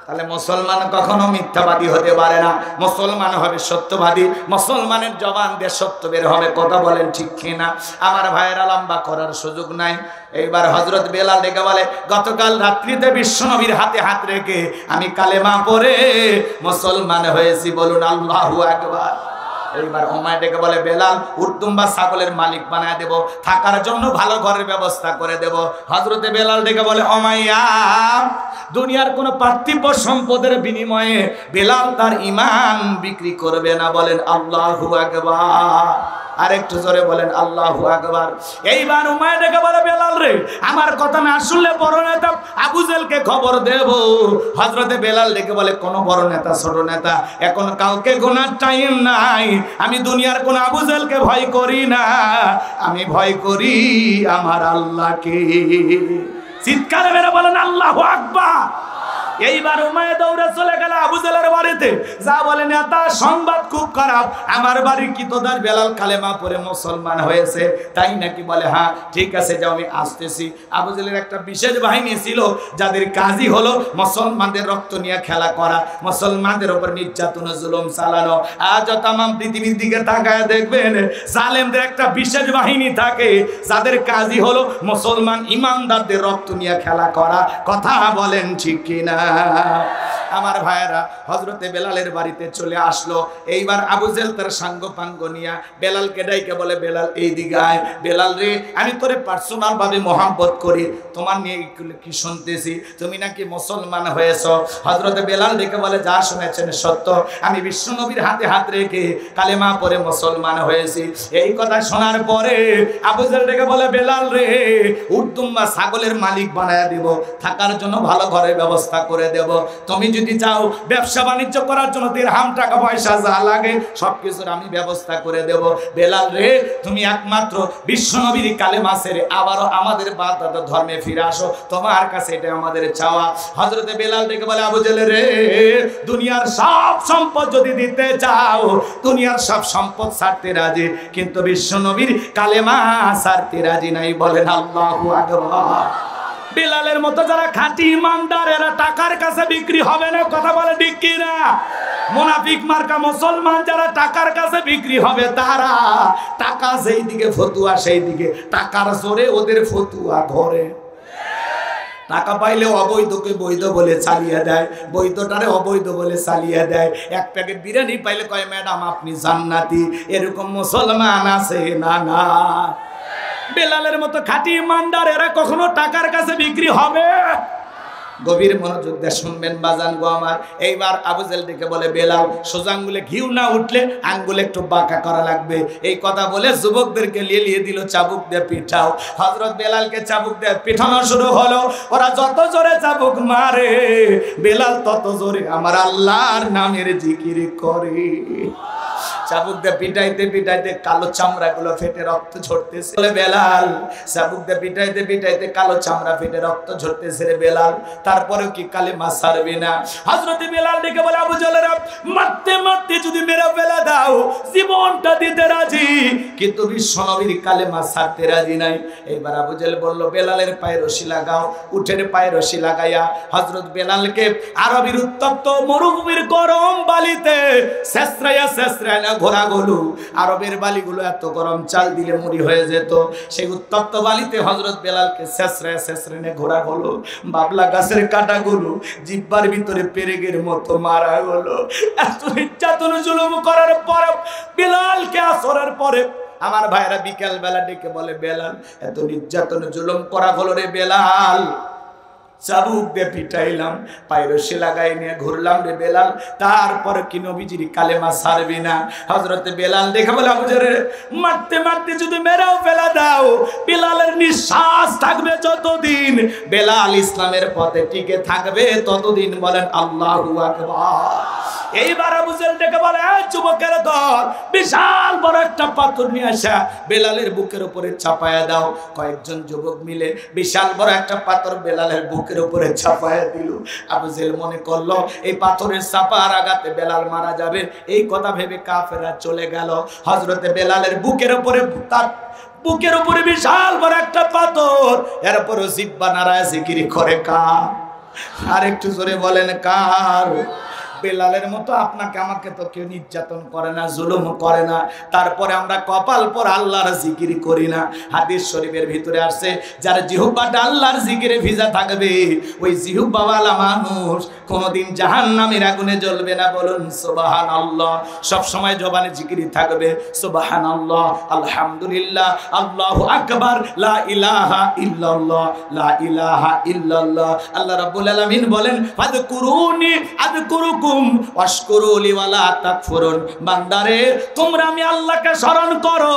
তাহলে মুসলমান কখনো মিথ্যাবাদী হতে পারে না, মুসলমান হবে সত্যবাদী। মুসলমানের জবান দিয়ে সত্য বের হবে। কথা বলেন ঠিক কিনা? আমার ভাইয়েরা লম্বা করার সুযোগ নাই। এইবার হযরত বেলাল ডেকে বলে, গতকাল রাত্রিতে বিশ্বনবীর হাতে হাত রেখে আমি কালেমা পড়ে মুসলমান হয়েছি, বলুন আল্লাহু আকবার। এইবার উমাইয়া ডেকে বলে, বেলাল উর্দুম্বা ছাগলের মালিক বানায় দেব, থাকার জন্য ভালো ঘরের ব্যবস্থা করে দেব। হযরতে বেলাল ডেকে বলে, উমাইয়া দুনিয়ার কোন পার্থিব সম্পদের বিনিময়ে বেলাল তার ঈমান বিক্রি করবে না। বলেন আল্লাহু আকবার। আরেকটু জোরে বলেন আল্লাহু আকবার। এইবার উমাইয়া ডেকে বলে, বেলাল রে আমার কথা না শুনলে বড় নেতা আবু জেলকে খবর দেব। হযরতে বেলাল ডেকে বলে, কোন বড় নেতা ছোট নেতা এখন কাউকে গোনার টাইম নাই। আমি দুনিয়ার কোন আবু জেলকে ভয় করি না, আমি ভয় করি আমার আল্লাহকে। চিৎকার মেরে বলেন আল্লাহু আকবার। এইবার উমাইয়া দৌড়ে চলে গেল আবু জেলের বাড়িতে। যা বলে, নেতা সংবাদ খুব খারাপ, আমার বাড়ির কিতদার বেলাল কালেমা পড়ে মুসলমান হয়েছে, তাই নাকি? বলে হ্যাঁ, ঠিক আছে যাও, আমি আসতেছি। আবু জেহেলের একটা বিশেষ বাহিনী ছিল যাদের কাজই হলো মুসলমানদের রক্ত নিয়ে খেলা করা, মুসলমানদের উপর নির্যাতন জুলুম চালানো। আজ তাম পৃথিবীর দিকে তাকায় দেখবেন জালেমদের একটা বিশেষ বাহিনী থাকে যাদের কাজই হলো মুসলমান ইমানদারদের রক্ত নিয়ে খেলা করা। কথা বলেন ঠিক কিনা? আমার ভাইয়েরা, হযরতে বেলালের বাড়িতে চলে আসলো। এইবার আবু জেহেল তার সাঙ্গ পাঙ্গ নিয়া বেলালকে ডাইকে বলে, বেলাল এই দিকে আয়। বেলাল রে, আমি তোরে পার্সোনাল ভাবে মহব্বত করি, তোমার নিয়ে কি শুনতেছি তুমি নাকি মুসলমান হয়েছো। হযরতে বেলাল ডেকে বলে, যা শুনেছেন সত্য, আমি বিশ্বনবীর হাতে হাত রেখে কালেমা পড়ে মুসলমান হয়েছি। এই কথা শোনার পরে আবু জেহেল ডেকে বলে, বেলাল রে, উর্দুম্বা ছাগলের মালিক বানায় দেব, থাকার জন্য ভালো ঘরের ব্যবস্থা করে দেব, তুমি যদি চাও ব্যবসা বাণিজ্য করার জন্য দিরহাম টাকা পয়সা যা লাগে সবকিছুর আমি ব্যবস্থা করে দেব। বেলাল রে, তুমি একমাত্র বিশ্বনবীর কালেমা ছেড়ে আবারও আমাদের বাদদাদা ধর্মে ফিরে আসো, তোমার কাছে এটা আমাদের চাওয়া। হযরতে বেলাল ডেকে বলে, আবু জেহেল রে, দুনিয়ার সব সম্পদ যদি দিতে চাও, দুনিয়ার সব সম্পদ ছাড়তে রাজি, কিন্তু বিশ্বনবীর কালেমা ছাড়তে রাজি নাই। বলেন আল্লাহু আকবার। বেলালের মতো যারা খাঁটি ইমানদার, এরা টাকার কাছে বিক্রি হবে না। কথা বলে ঠিক কি না? মুনাফিক মার্কা মুসলমান যারা টাকার কাছে বিক্রি হবে, তারা টাকা যেই দিকে ফতুয়া সেই দিকে, টাকার জোরে ওদের ফতুয়া ধরে। টাকা পাইলে অবৈধকে বৈধ বলে চালিয়ে দেয়, বৈধটারে অবৈধ বলে চালিয়ে দেয়। এক প্যাকেট বিরিয়ানি পাইলে কয় ম্যাডাম আপনি জান্নাতি। এরকম মুসলমান আছে না? না। বেলালের মতো খাঁটি ইমানদার এরা কখনো টাকার কাছে বিক্রি হবে? গভীর মনোযোগ দিয়ে শুনবেন বাজান গো আমার। এইবার আবু জেহেল ডেকে বলে, বেলাল, সোজা আঙ্গুলে ঘিউ না উঠলে আঙ্গুলে একটু বাঁকা করা লাগবে। এই কথা বলে যুবকদেরকে লিয়ে দিল, চাবুক দিয়ে পিঠাও। হযরত বেলালকে চাবুক দিয়ে পিঠানো শুরু হলো। ওরা যত জোরে চাবুক মারে, বেলাল তত জোরে আমার আল্লাহর নামের জিকির করে। চাবুক দিয়ে পিটাইতে পিটাইতে কালো চামড়া গুলো ফেটে রক্ত ঝরতেছে। বেলাল, চাবুক দিয়ে পিটাইতে পিটাইতে কালো চামড়া ফেটে রক্ত ঝরতেছে রে বেলাল, তারপরেও কি কালেমা ছাড়বি না? হযরত বেলাল ডেকে বলে, আবু জেহেল, মারতে মারতে যদি মেরে ফেলে দাও জীবনটা দিতে রাজি, কিন্তু বিশ্বনবীর কালেমা ছাড়তে রাজি নাই। এইবার আবু জেহেল বলল, বেলালের পায়ে রশি লাগাও। উঠের পায়ে রশি লাগাইয়া হযরত বেলালকে আরবের উত্তপ্ত মরুভূমির গরম বালিতে শেষরাইয়া শেষরাইয়া ঘোরাগুলো, আরবের বালিগুলো এত গরম, চাল দিলে মুড়ি হয়ে যেত। সেই উত্তপ্ত বালিতে হযরত বেলালকে শেষরাইয়া শেষরাইয়া ঘোরা হলো। বাবলা গাছের কাঁটাগুলো জিহ্বার ভিতরে পেরেকের মতো মারা হলো। এত নির্যাতন জুলুম করার পরে বেলালকে আসরের পরে আমার ভাইরা বিকেল বেলা ডেকে বলে, বেলাল, এত নির্যাতন জুলুম করা হলো রে বেলাল, চাবুক দিয়ে পিটাইলাম, পায়ে রশি লাগাই নিয়ে ঘুরলাম রে বেলাল, তারপর কি নবীজির কালেমা ছাড়বি না? হযরতে বেলাল দেখে বলে, আবু জেহেল, মারতে মারতে যদি মেরেও ফেলা দাও, বেলালের নিঃশ্বাস থাকবে যতদিন, বেলাল ইসলামের পথে টিকে থাকবে ততদিন। বলেন আল্লাহু আকবার। এইবার আবু জেহেল ডেকে বলে, যুবকের দল, বিশাল বড় একটা পাথর নিয়ে আসা বেলালের বুকের উপরে চাপায়া দাও। কয়েকজন যুবক মিলে বিশাল বড় একটা পাথর বেলালের বুকের উপরে চাপায়া দিল। আবু জেহেল মনে করলো এই পাথরের চাপার আঘাতে বেলাল মারা যাবে। এই কথা ভেবে কাফেররা চলে গেল। হযরতে বেলালের বুকের উপরে, তার বুকের উপরে বিশাল বড় একটা পাথর, এরপরও জিহ্বা নাড়ায় জিকির করে কার? আর একটু জোরে বলেন কার? বেলালের মতো আপনাকে আমাকে তো কেউ নির্যাতন করে না, জুলুম করে না, তারপরে আমরা কপাল পর আল্লাহর জিকির করি না। হাদিস শরীফের ভিতরে আসছে, যার জিহ্বাটা আল্লাহর জিকিরে ভিজা থাকবে, ওই জিহ্বাওয়ালা মানুষ কোনোদিন জাহান্নামের আগুনে জ্বলবে না। বলুন সুবহানাল্লাহ। সব সময় জবানে জিকির থাকবে, সুবহানাল্লাহ, আলহামদুলিল্লাহ, আল্লাহু আকবার, লা ইলাহা ইল্লাল্লাহ, লা ইলাহা ইল্লাল্লাহ। আল্লাহ রাব্বুল আলামিন বলেন, ফাযকুরুনি আযকুরুকুম ওয়াশকুরুলি ওয়ালা তাকফুরুন। বান্দারে, তোমরা আমি আল্লাহকে স্মরণ করো,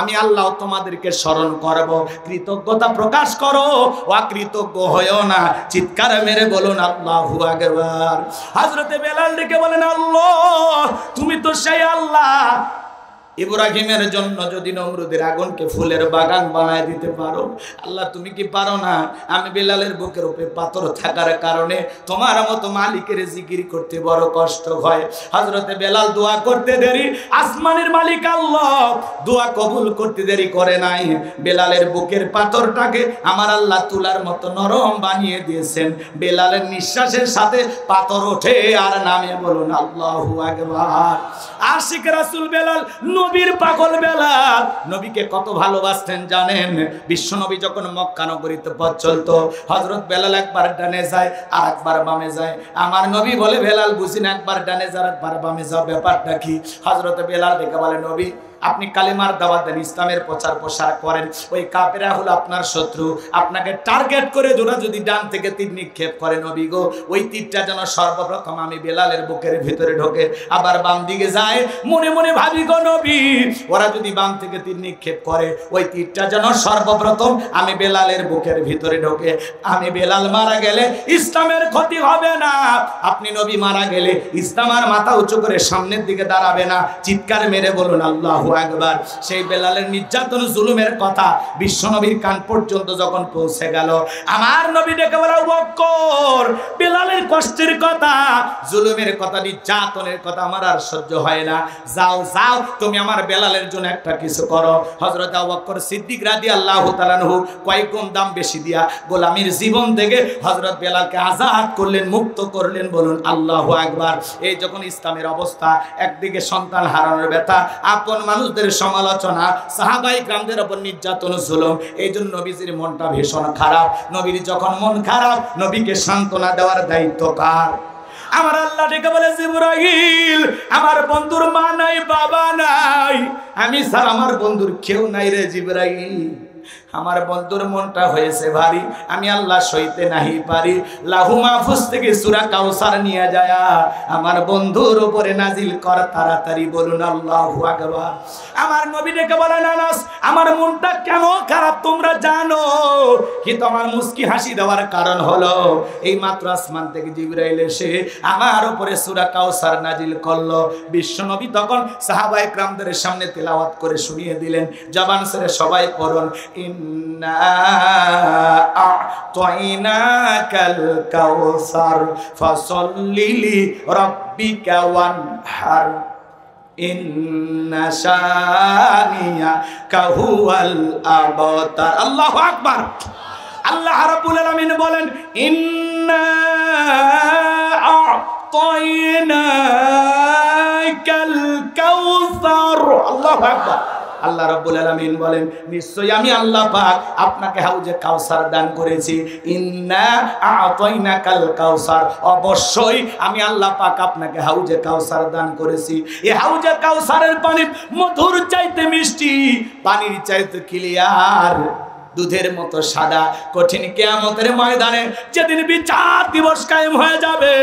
আমি আল্লাহ তোমাদেরকে স্মরণ করব। কৃতজ্ঞতা প্রকাশ করো, অকৃতজ্ঞ হয়ো না। চিৎকার মেরে বলুন আল্লাহু আকবার। হযরতে বেলাল ডেকে বলেন, আল্লাহ, তুমি তো সেই আল্লাহ ইব্রাহিমের জন্য যদি নমরুদের আগুনকে ফুলের বাগান বানায় দিতে পারো, আল্লাহ তুমি কি পারো না আমি বেলালের বুকের উপরে পাথর থাকার কারণে তোমার মতো মালিকের জিকির করতে বড় কষ্ট হয়। হযরতে বেলাল দোয়া করতে দেরি, আসমানের মালিক আল্লাহ দোয়া কবুল করতে দেরি করে নাই। বেলালের বুকের পাথরটাকে আমার আল্লাহ তুলার মতো নরম বানিয়ে দিয়েছেন। বেলালের নিঃশ্বাসের সাথে পাথর ওঠে আর নামে, বলুন আল্লাহু আকবার। আশিক রাসূল বেলাল, নবীর পাগল বেলাল, নবীকে কত ভালোবাসতেন জানেন? বিশ্বনবী যখন মক্কা নগরীতে পথ চলতো, হযরত বেলাল একবার ডানে যায় আর একবার বামে যায়। আমার নবী বলে, বেলাল বুঝি না, একবার ডানে যায় একবার বামে যাও, ব্যাপারটা কি? হযরত বেলাল ডেকে বলে, নবী আপনি কালিমার দাওয়াত দেন, ইসলামের প্রচার প্রসার করেন, ওই কাফেররা হলো আপনার শত্রু, আপনাকে টার্গেট করে ওরা যদি ডান থেকে তীর নিক্ষেপ করে, নবী গো ওই তীরটা যেন সর্বপ্রথম আমি বেলালের বুকের ভিতরে ঢোকে, আবার বাম দিকে যায়। মনে মনে ভাবি গো নবী, ওরা যদি বাম থেকে তীর নিক্ষেপ করে, ওই তীরটা যেন সর্বপ্রথম আমি বেলালের বুকের ভিতরে ঢোকে। আমি বেলাল মারা গেলে ইসলামের ক্ষতি হবে না, আপনি নবী মারা গেলে ইসলাম আর মাথা উঁচু করে সামনের দিকে দাঁড়াবে না। চিৎকার মেরে বলুন আল্লাহু আকবার। সেই বেলালের নির্যাতন জুলুমের কথা বিশ্বনবীর কান পর্যন্ত যখন পৌঁছে গেল, আমার নবী ডেকে বলে, আবু বকর বেলালের কষ্টের কথা, জুলুমের কথা, নির্যাতনের কথা আমার আর সহ্য হয় না, যাও যাও তুমি আমার বেলালের জন্য একটা কিছু করো। হযরত আবু বকর সিদ্দিক রাদিয়াল্লাহু তাআলা আনহু কয়েক গুণ দাম বেশি দিয়া গোলামীর জীবন থেকে হযরত বেলালকে আজাদ করলেন, মুক্ত করলেন, বলুন আল্লাহু আকবার। এই যখন ইসলামের অবস্থা, একদিকে সন্তান হারানোর ব্যথা, আপন মানুষদের সমালোচনা, সাহাবাই کرامদের উপর নির্যাতন জুলুম, এই জন্য নবীজির মনটা ভীষণ খারাপ। নবীর যখন মন খারাপ, নবীকে সান্ত্বনা দেওয়ার দায়িত্ব কার? আমার আল্লাহ ডেকে বলে, জিবরাইল আমার বন্ধুর মা নাই, বাবা নাই, আমি স্যার আমার বন্ধুর কেউ নাই রে জিবরাইল। আমার বন্ধুর মনটা হয়েছে ভারী, আমি আল্লাহ সইতে নাহি পারি। লাহু মাহফুজ থেকে সূরা কাউসার নিয়ে যায় আমার বন্ধুর উপরে নাজিল কর তাড়াতাড়ি, বলুন আল্লাহু আকবার। আমার নবী ডেকে বলেন, আনাস আমার মনটা কেন খারাপ তোমরা জানো? কিন্তু আমার মুস্কি হাসি দেওয়ার কারণ হলো, এই মাত্র আসমান থেকে জিবরাইল এসে আমার উপরে সূরা কাউসার নাজিল করলো। বিশ্বনবী তখন সাহাবায়ে کرامদের সামনে তেলাওয়াত করে শুনিয়ে দিলেন, জবান ছেড়ে সবাই পড়ুন, ইন্না আ'তাইনাকাল কাউসার ফাসাল্লি লিরাব্বিকা ওয়ানহার ইন্না শানিয়াকা হুয়াল আবতার। আল্লাহু আকবার। আল্লাহ রাব্বুল আলামিন বলেন, ইন্না আ'তাইনাকাল কাউসার। আল্লাহু আকবার। আল্লাহ রাব্বুল আলামিন বলেন, নিশ্চয়ই আমি আল্লাহ পাক আপনাকে হাউজে কাউসার দান করেছি। ইন্না আ'তাইনাকাল কাউসার, অবশ্যই আমি আল্লাহ পাক আপনাকে হাউজে কাউসার দান করেছি। এই হাউজে কাউসারের পানি মধুর চাইতে মিষ্টি, পানির চাইতে ক্লিয়ার, দুধের মতো সাদা। কঠিন কিয়ামতের ময়দানে যেদিন বিচার দিবস কায়েম হয়ে যাবে,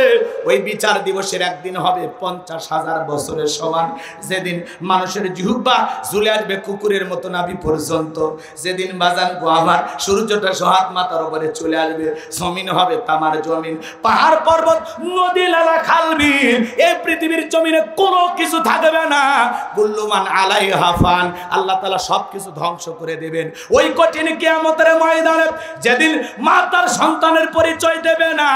ওই বিচার দিবসের একদিন হবে 50,000 বছরের সমান। যেদিন মানুষের জিহ্বা ঝুলে আসবে কুকুরের মতো নাভি পর্যন্ত, যেদিন বাজান গো আমার সূর্যটা সোহাত মাথার উপরে চলে আসবে, জমিন হবে তামার জমিন, পাহাড় পর্বত নদী নালা খাল বিল, এই পৃথিবীর জমিনে কোনো কিছু থাকবে না। কুল্লুমান আলাইহা ফান, আল্লাহ তাআলা সবকিছু ধ্বংস করে দেবেন। ওই কঠিন কিয়ামতের ময়দানে যেদিন মা তার সন্তানের পরিচয় দেবে না,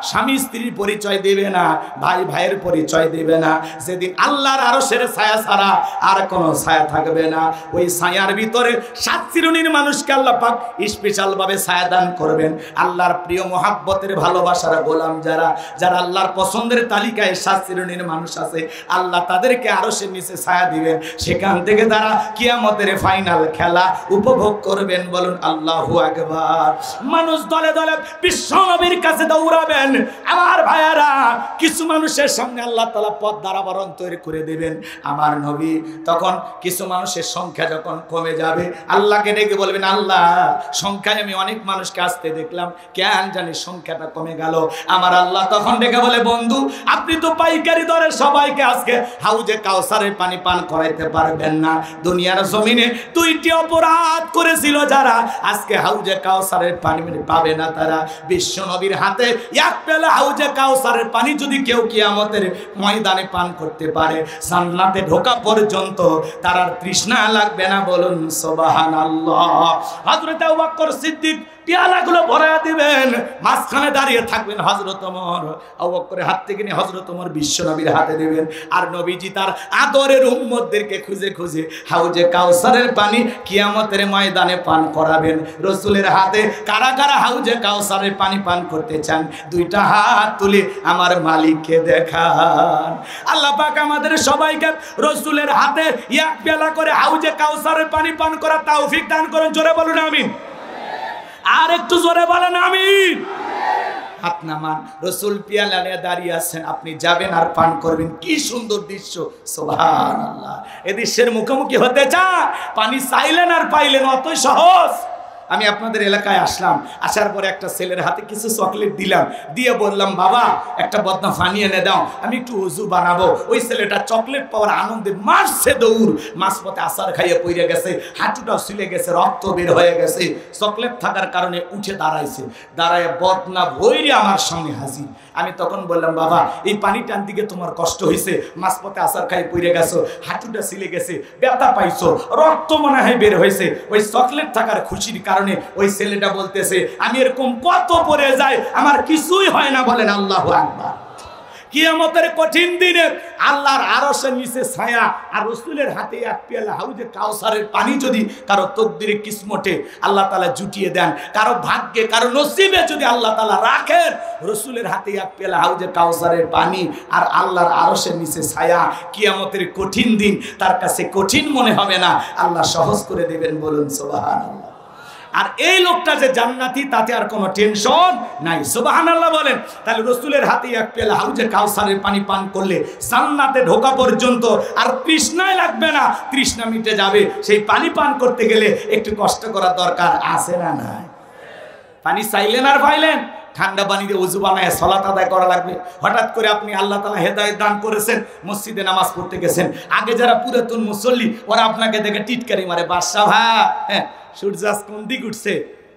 স্বামী স্ত্রীর পরিচয় দেবে না, ভাই ভাইয়ের পরিচয় দেবে না, যেদিন আল্লাহর আরশের ছায়া ছাড়া আর কোনো ছায়া থাকবে না, ওই ছায়ার ভিতরে 7 শ্রেণীর মানুষকে আল্লাহ পাক স্পেশাল ভাবে ছায়া দান করবেন। আল্লাহর প্রিয় মহাব্বতের ভালোবাসার গোলাম যারা, যারা আল্লাহর পছন্দের তালিকায় 7 শ্রেণীর মানুষ আছে, আল্লাহ তাদেরকে আরশের নিচে ছায়া দিবেন। সেখান থেকে তারা কিয়ামতের ফাইনাল খেলা উপভোগ করবেন। বলুন আল্লাহু আকবার। মানুষ দলে দলে বিশ্ব নবীর কাছে দৌড়াবেন। আমার ভাইয়ারা, কিছু মানুষের সামনে আল্লাহ তাআলা পথ দ্বারাবরণ তৈরি করে দেবেন। আমার নবী তখন কিছু মানুষের সংখ্যা যখন কমে যাবে, আল্লাহকে ডেকে বলবেন, আল্লাহ সংখ্যায় আমি অনেক মানুষকে আসতে দেখলাম, কেন জানি সংখ্যাটা কমে গেল। আমার আল্লাহ তখন ডেকে বলে, বন্ধু আপনি তো পাইকারি দরে সবাইকে আজকে হাউজে কাউসারের পানি পান করাইতে পারবেন না। দুনিয়ার জমিনে 2টি অপরাধ করেছিল যারা, আজকে হাউজে কাউসারের পানি পাবে না তারা। বিশ্ব নবীর হাতে এক পেলা হাউজে কাউসারের পানি যদি কেউ কিয়ামতের ময়দানে পান করতে পারে, জান্নাতে ঢোকা পর্যন্ত তার আর তৃষ্ণা লাগবে না। বলুন সুবহানাল্লাহ। হযরত আবু বকর সিদ্দিক পেয়ালাগুলো ভরা দিবেন, মাঝখানে দাঁড়িয়ে থাকবেন হযরত ওমর। আবু বকরের হাত থেকে নিয়ে হযরত ওমর বিশ্ব নবীর হাতে দেবেন, আর নবীজি তার আদরের উম্মতদেরকে খুঁজে খুঁজে হাউজে কাউসারের পানি কিয়ামতের ময়দানে পান করাবেন। রাসূলের হাতে কারা কারা হাউজে কাউসারের পানি পান করতে চান? দুইটা হাত তুলে আমার মালিককে দেখান। আল্লাহ পাক আমাদের সবাইকে রাসূলের হাতে এক পেয়ালা করে হাউজে কাউসারের পানি পান করার তৌফিক দান করুন। জোরে বলুন আমিন। আর একটু জোরে বলেন আমিন। হাত নামান। রাসূল পিয়ালা নিয়ে দাঁড়িয়ে আছেন, আপনি যাবেন আর পান করবেন। কি সুন্দর দৃশ্য, সুবহানাল্লাহ। এই দৃশ্যের মুখোমুখি হতে চান? পানি চাইলেন আর পাইলেন, অতই সহজ। আমি আপনাদের এলাকায় আসলাম, আসার পরে একটা ছেলের হাতে কিছু চকলেট দিলাম, দিয়ে বললাম বাবা একটা বদনা পানি এনে দাও, আমি একটু ওযু বানাবো। ওই ছেলেটা চকলেট পাওয়ার আনন্দে মারছে দৌড়, মাঝপথে আসার খাইয়ে পড়ে গেছে, হাঁটুটাও ছিলে গেছে, রক্ত বের হয়ে গেছে। চকলেট থাকার কারণে উঠে দাঁড়াইছে, দাঁড়ায় বদনা ভইরে আমার সামনে হাজির। আমি তখন বললাম বাবা এই পানি টান দিকে তোমার কষ্ট হয়েছে, মাঝপথে আসার খাইয়ে পড়ে গেছো, হাঁটুটা ছিলে গেছে, ব্যথা পাইছো, রক্ত মনে হয় বের হয়েছে। ওই চকলেট থাকার খুশির কারণে ওই ছেলেটা বলতেছে আমি এরকম কত পড়ে যাই, আমার কিছুই হয় না। বলেন আল্লাহু আকবার। কিয়ামতের কঠিন দিনে আল্লাহর আরশের নিচে ছায়া, আর রাসূলের হাতে এক পেয়ালা হাউজে কাউসারের পানি যদি কারো তকদিরে কিসমতে আল্লাহ তাআলা জুটিয়ে দেন, কারো ভাগ্যে কারো নসিবে যদি আল্লাহ তাআলা রাখেন, রাসূলের হাতে এক পেয়ালা হাউজে কাউসারের পানি আর আল্লাহর আরশের নিচে ছায়া, কিয়ামতের কঠিন দিন তার কাছে কঠিন মনে হবে না, আল্লাহ সহজ করে দেবেন। বলুন সুবহানাল্লাহ। আর এই লোকটা যে জান্নাতি তাতে আর কোনো টেনশন নাই। সুবহানাল্লাহ বলেন। তাহলে রাসূলের হাতে এক পেয়ালা হাউজে কাউসারের পানি পান করলে জান্নাতে ঢোকা পর্যন্ত আর তৃষ্ণাই লাগবে না, তৃষ্ণা মিটে যাবে। সেই পানি পান করতে গেলে একটু কষ্ট করার দরকার আছে না নাই? পানি চাইলেন আর পাইলেন, ঠান্ডা পানি দিয়ে ওযু বানায় সালাত আদায় করা লাগবে। হঠাৎ করে আপনি আল্লাহ তাআলা হেদায়েত দান করেছেন, মসজিদে নামাজ পড়তে গেছেন, আগে যারা পুরাতন মুসল্লি ওরা আপনাকে দেখে টিটকারি মারে, বাদশা ভাই হ্যাঁ সূর্য আজ কোন দিক উঠছে,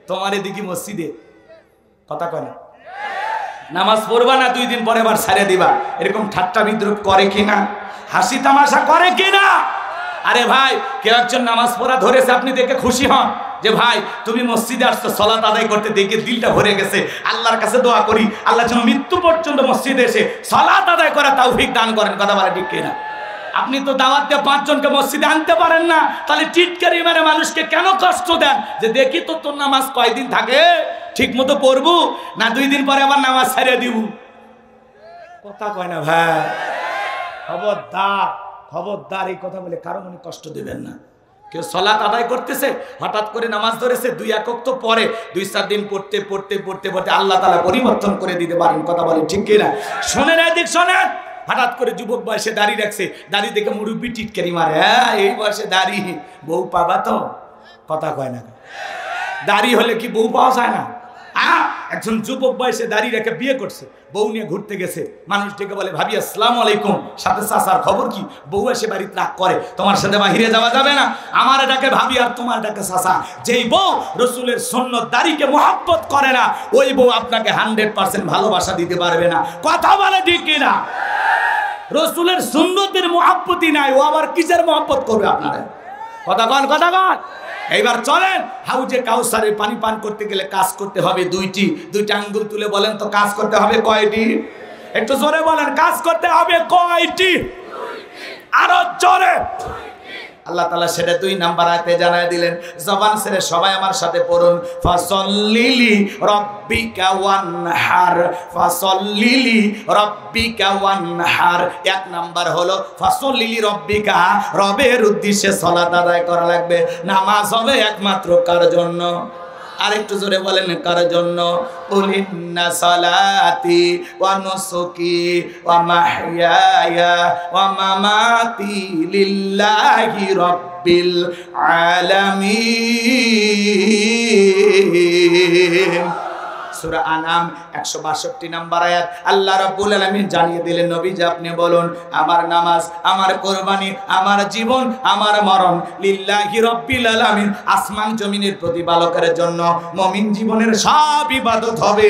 তোমার এদিকে মসজিদে কথা কয় না, নামাজ পড়বা না, 2 দিন পরে আবার ছাড়ে দিবা। এরকম ঠাট্টা বিদ্রুপ করে কিনা, হাসি তামাশা করে কিনা? আরে ভাই কেউ একজন নামাজ পড়া ধরেছে, আপনি দেখে খুশি হন যে ভাই তুমি মসজিদে আসছো সালাত আদায় করতে, দেখে দিলটা ভরে গেছে। আল্লাহর কাছে দোয়া করি আল্লাহ যেন মৃত্যু পর্যন্ত মসজিদে এসে সালাত আদায় করা তৌফিক দান করেন। কথা বলে ঠিক কিনা? আপনি তো দাওয়াত দিয়ে 5 জনকে মসজিদে আনতে পারেন না, তাহলে টিটকারি মেরে মানুষকে কেন কষ্ট দেন? যে দেখি তো তোর নামাজ কয়দিন থাকে, ঠিক মতো পড়বো না 2 দিন পরে আবার নামাজ ছেড়ে দিব? কথা কয় না ভাই। খবরদার খবরদার, এই কথা বলে কারো মনে কষ্ট দেবেন না। কেউ সালাত আদায় করতেছে, হঠাৎ করে নামাজ ধরেছে, 2 একক তো পরে 2-4 দিন পড়তে পড়তে পড়তে পড়তে আল্লাহ তাআলা পরিবর্তন করে দিতে পারেন। কথা বলে ঠিক কিনা? শোনেন এদিক শোনেন। হঠাৎ করে যুবক বয়সে দাড়ি রাখছে, দাড়ি দেখে মুরব্বি টিটকারি মারে, হ্যাঁ এই বয়সে দাড়ি, বউ পাবা তো? কথা কয় না। দাড়ি হলে কি বউ পাওয়া যায় না? একজন যুবক বয়সে দাড়ি রেখে বিয়ে করছে, বউ নিয়ে ঘুরতে গেছে, মানুষ ডেকে বলে ভাবি আসসালামু আলাইকুম, সাথে চাচার খবর কি? বউ এসে বাড়িতে রাগ করে, তোমার সাথে বাহিরে যাওয়া যাবে না, আমার ডাকে ভাবি আর তোমার ডাকে চাচা। যেই বউ রাসূলের সুন্নাত দাড়িকে মহব্বত করে না, ওই বউ আপনাকে 100% ভালোবাসা দিতে পারবে না। কথা বলে ঠিক কিনা? রাসূলের সুন্নতের মহব্বতই নাই, ও আবার কিসের মহব্বত করবে আপনারা? কথা কন কথা কন। এইবার চলেন, হাউজে কাউসারের পানি পান করতে গেলে কাজ করতে হবে 2টি আঙ্গুল তুলে বলেন তো কাজ করতে হবে কয়টি? একটু জোরে বলেন, কাজ করতে হবে কয়টি? আরো জোরে। আল্লাহ তাআলা সেটা 2 নাম্বার আয়াতে জানায় দিলেন। জবান ছেড়ে সবাই আমার সাথে পড়ুন, ফাসাল্লিলি রাব্বিকা ওয়ানহার, ফাসাল্লিলি রাব্বিকা ওয়ানহার। 1 নাম্বার হলো ফাসাল্লিলি রাব্বিকা, রবের উদ্দেশ্যে সালাত আদায় করা লাগবে। নামাজ হবে একমাত্র কার জন্য? আরেকটু জোরে বলেন, কার জন্য? কুলিন্না সালাতি ওয়া নুসুকি ওয়া মাহইয়ায়া ওয়া মামাতি লিল্লাহি রাব্বিল আলামিন। সূরা আনাম 162 নম্বর আয়াত আল্লাহ রাব্বুল আলামিন জানিয়ে দিলেন নবীজি আপনি বলুন আমার নামাজ আমার কুরবানি আমার জীবন আমার মরণ লিল্লাহি রাব্বিল আলামিন আসমান জমিনের প্রতিপালকের জন্য মুমিন জীবনের সব ইবাদত হবে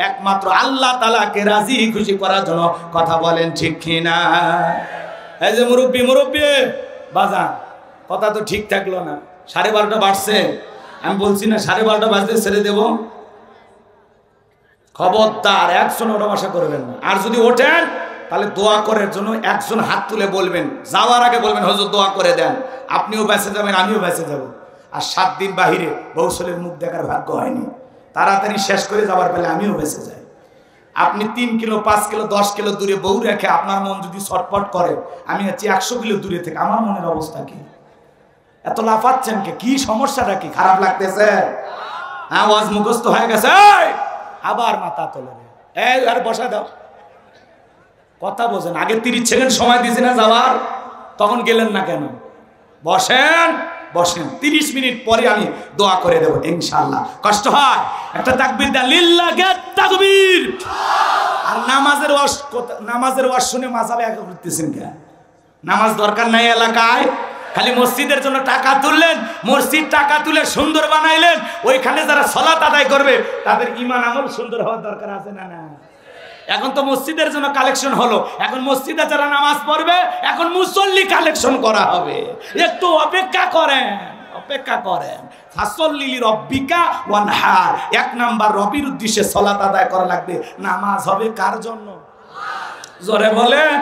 একমাত্র আল্লাহ তাআলাকে রাজি খুশি করার জন্য কথা বলেন ঠিক কি না এই যে মুরব্বি বাজান কথা তো ঠিক থাকলো না 12:30 বাজছে আমি বলছি না 12:30 বাজতে ছেড়ে দেব খবরদার একজন ওটা আশা করবেন না আর যদি ওঠেন তাহলে দোয়া করার জন্য একজন হাত তুলে বলবেন যাওয়ার আগে বলবেন হুজুর দোয়া করে দেন আপনিও বেঁচে যাবেন আমিও বেঁচে যাব আর 7 দিন বাহিরে বউসলের মুখ দেখার ভাগ্য হয়নি তাড়াতাড়ি শেষ করে যাওয়ার পেলে আমিও বেঁচে যাই আপনি 3 কিলো 5 কিলো 10 কিলো দূরে বউ রেখে আপনার মন যদি ছটফট করে আমি আছি 100 কিলো দূরে থেকে আমার মনের অবস্থা কি এত লাফাচ্ছেন কি সমস্যাটা কি খারাপ লাগতেছে আওয়াজ মুখস্থ হয়ে গেছে আবার মাথা তোলে এই আর বসা দাও কথা বোঝেন আগে 30 সেকেন্ড সময় দিয়েছি না যাওয়ার তখন গেলেন না কেন বসেন 30 মিনিট পরে আমি দোয়া করে দেব ইনশাআল্লাহ কষ্ট হয় একটা তাকবীর দেন লিল্লাহি তাকবীর আর নামাজের ওয়াজ শুনে মাজাবে একা করতেছেন কেন নামাজ দরকার নাই এলাকায় খালি মসজিদের জন্য টাকা তুললেন মসজিদ টাকা তুলে সুন্দর বানাইলেন ওইখানে যারা সালাত আদায় করবে তাদের ঈমান আমল সুন্দর হওয়ার দরকার আছে না না এখন তো মসজিদের জন্য কালেকশন হলো এখন মসজিদে যারা নামাজ পড়বে এখন মুসল্লি কালেকশন করা হবে একটু অপেক্ষা করেন ফাসল্লি লিরাব্বিকা ওয়ানহার 1 নাম্বার রবির উদ্দেশ্যে সালাত আদায় করা লাগবে নামাজ হবে কার জন্য জোরে বলেন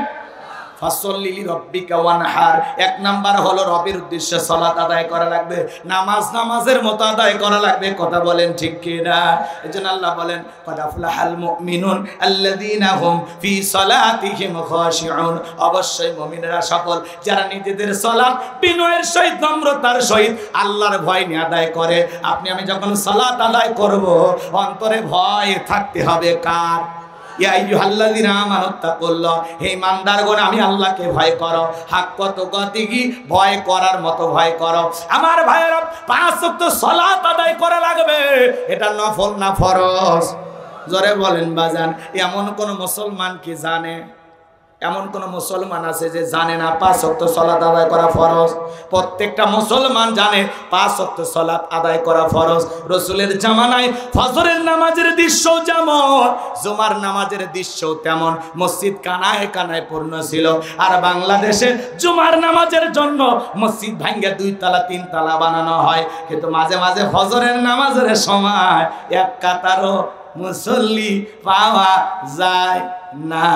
ফাসল্লি লিরাব্বিকা ওয়ানহার 1 নাম্বার হলো রবির উদ্দেশ্যে সালাত আদায় করা লাগবে নামাজের মতো আদায় করা লাগবে কথা বলেন ঠিক কি না এজন্য আল্লাহ বলেন ক্বাদ আফলাহাল মুমিনুন আল্লাযীনা হুম ফি সালাতিহিম খাশিউন অবশ্যই মুমিনরা সফল যারা নিজেদের সালাত বিনয়ের সহিত নম্রতার সহিত আল্লাহর ভয় নিয়ে আদায় করে আপনি আমি যখন সালাত আদায় করব অন্তরে ভয় থাকতে হবে কার ইয়া আইয়ুহাল্লাযীনা আমানুত্তাকুল্লাহ হে ইমানদারগণ আমি আল্লাহকে ভয় করো হাক্কা তুকাতিহি ভয় করার মতো ভয় করো আমার ভাইয়েরা 5 ওয়াক্ত সালাত আদায় করা লাগবে এটা নফল না ফরজ জোরে বলেন বাজান এমন কোন মুসলমান কি জানে এমন কোন মুসলমান আছে যে জানে না 5 ওয়াক্ত সালাত আদায় করা ফরজ প্রত্যেকটা মুসলমান জানে 5 ওয়াক্ত সালাত আদায় করা ফরজ রাসূলের জামানায় ফজরের নামাজের দৃশ্য যেমন জুমার নামাজের দৃশ্য তেমন মসজিদ কানায় কানায় পূর্ণ ছিল আর বাংলাদেশে জুমার নামাজের জন্য মসজিদ ভাঙা 2 তলা 3 তলা বানানো হয় কিন্তু মাঝে মাঝে ফজরের নামাজের সময় এক কাতারও মুসল্লি পাওয়া যায় না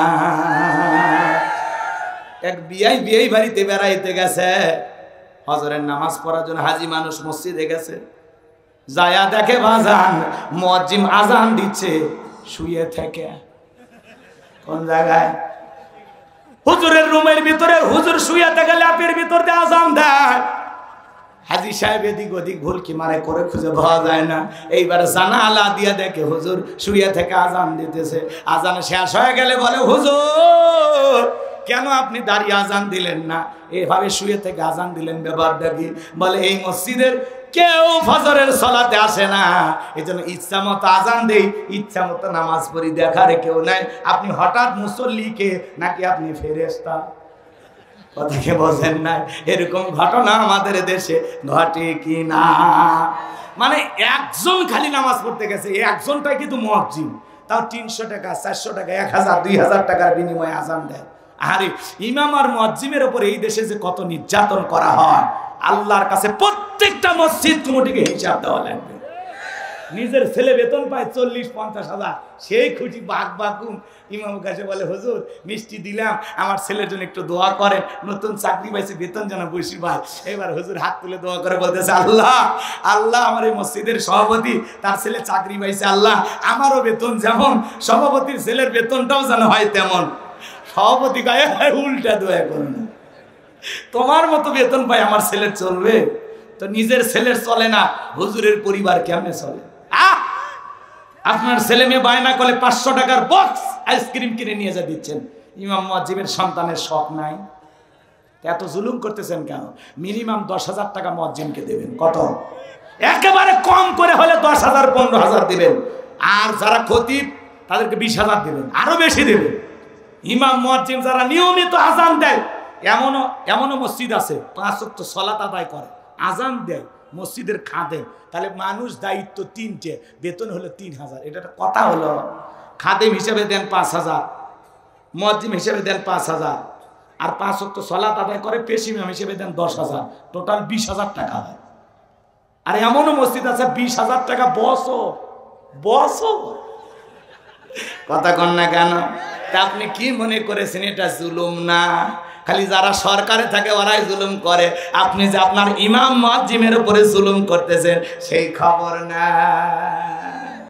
এক বিয়ে বাড়িতে বেড়াইতে গেছে হজরের নামাজ পড়ার জন্য হাজি মানুষ মসজিদে গেছে যায়া দেখে বাজান মুয়াজ্জিন আজান দিচ্ছে শুয়ে থেকে কোন জায়গায় হুজুরের রুমের ভিতরে হুজুর শুয়ে থেকে ল্যাপের ভিতর দিয়ে আজান দেয় হাজি সাহেব এদিক ওদিক ভুলকি মারে করে খুঁজে পাওয়া যায় না এইবার জানালা দিয়ে দেখে হুজুর শুয়ে থেকে আজান দিতেছে আজান শেষ হয়ে গেলে বলে হুজুর কেন আপনি দাঁড়িয়ে আজান দিলেন না এভাবে শুয়ে থেকে আজান দিলেন ব্যাপারটা কি বলে এই মসজিদের কেউ ফজরের সালাতে আসে না এজন্য ইচ্ছা মতো আজান দেই ইচ্ছা মতো নামাজ পড়ি দেখার কেউ নাই আপনি হঠাৎ মুসল্লিকে নাকি আপনি ফেরেশতা কথাকে বোঝেন না এরকম ঘটনা আমাদের দেশে ঘটে কি না মানে একজন খালি নামাজ পড়তে গেছে এই একজনটাই কিন্তু মুয়াজ্জিন তাও 300 টাকা 400 টাকা 1000 2000 টাকার বিনিময়ে আজান দেয় আরে ইমাম আর মুয়াজ্জিনের উপর এই দেশে যে কত নির্যাতন করা হয় আল্লাহর কাছে প্রত্যেকটা মসজিদ কমিটিকে হিসাব দেওয়া লাগবে নিজের ছেলে বেতন পায় 40-50 হাজার সেই খুশি বাকুম ইমামের কাছে বলে হুজুর মিষ্টি দিলাম আমার ছেলের জন্য একটু দোয়া করেন নতুন চাকরি পাইছে বেতন যেন বেশি পায় এবার হুজুর হাত তুলে দোয়া করে বলতেছে আল্লাহ আল্লাহ আমার এই মসজিদের সভাপতি তার ছেলে চাকরি পাইছে আল্লাহ আমারও বেতন যেমন সভাপতির ছেলের বেতনটাও যেন হয় তেমন সভাপতি গায়ে উল্টা দোয়া করো না তোমার মতো বেতন পাই আমার ছেলের চলবে তো নিজের ছেলের চলে না হুজুরের পরিবার কেমনে চলে আপনার ছেলে মেয়ে বায়না করলে 500 টাকার বক্স আইসক্রিম কিনে নিয়ে যা দিচ্ছেন ইমাম মুয়াজ্জিনের সন্তানের শখ নাই এত জুলুম করতেছেন কেন মিনিমাম 10,000 টাকা মুয়াজ্জিনকে দেবেন কত একেবারে কম করে হলে 10,000 15,000 দিবেন আর যারা খতিব তাদেরকে 20,000 দেবেন, আরো বেশি দেবেন। ইমাম মুয়াজ্জিন যারা নিয়মিত আজান দেয়, এমনও মসজিদ আছে 5 ওয়াক্ত সালাত আদায় করে, আজান দেয়, মসজিদের খাদেম, তাহলে মানুষ দায়িত্ব 3টে, বেতন হলো 3,000। এটা একটা কথা হলো? খাদেম হিসেবে দেন 5,000, মুয়াজ্জিন হিসেবে দেন 5,000, আর 5 ওয়াক্ত সালাত আদায় করে পেশ ইমাম হিসেবে দেন 10,000, টোটাল 20,000 টাকা হয়। আর এমনও মসজিদ আছে 20,000 টাকা বছর। কথা কন না কেন? তা আপনি কি মনে করেছেন এটা জুলুম না? খালি যারা সরকারে থাকে ওরাই জুলুম করে, আপনি যে আপনার ইমাম মুয়াজ্জিমের উপরে জুলুম করতেছেন সেই খবর না।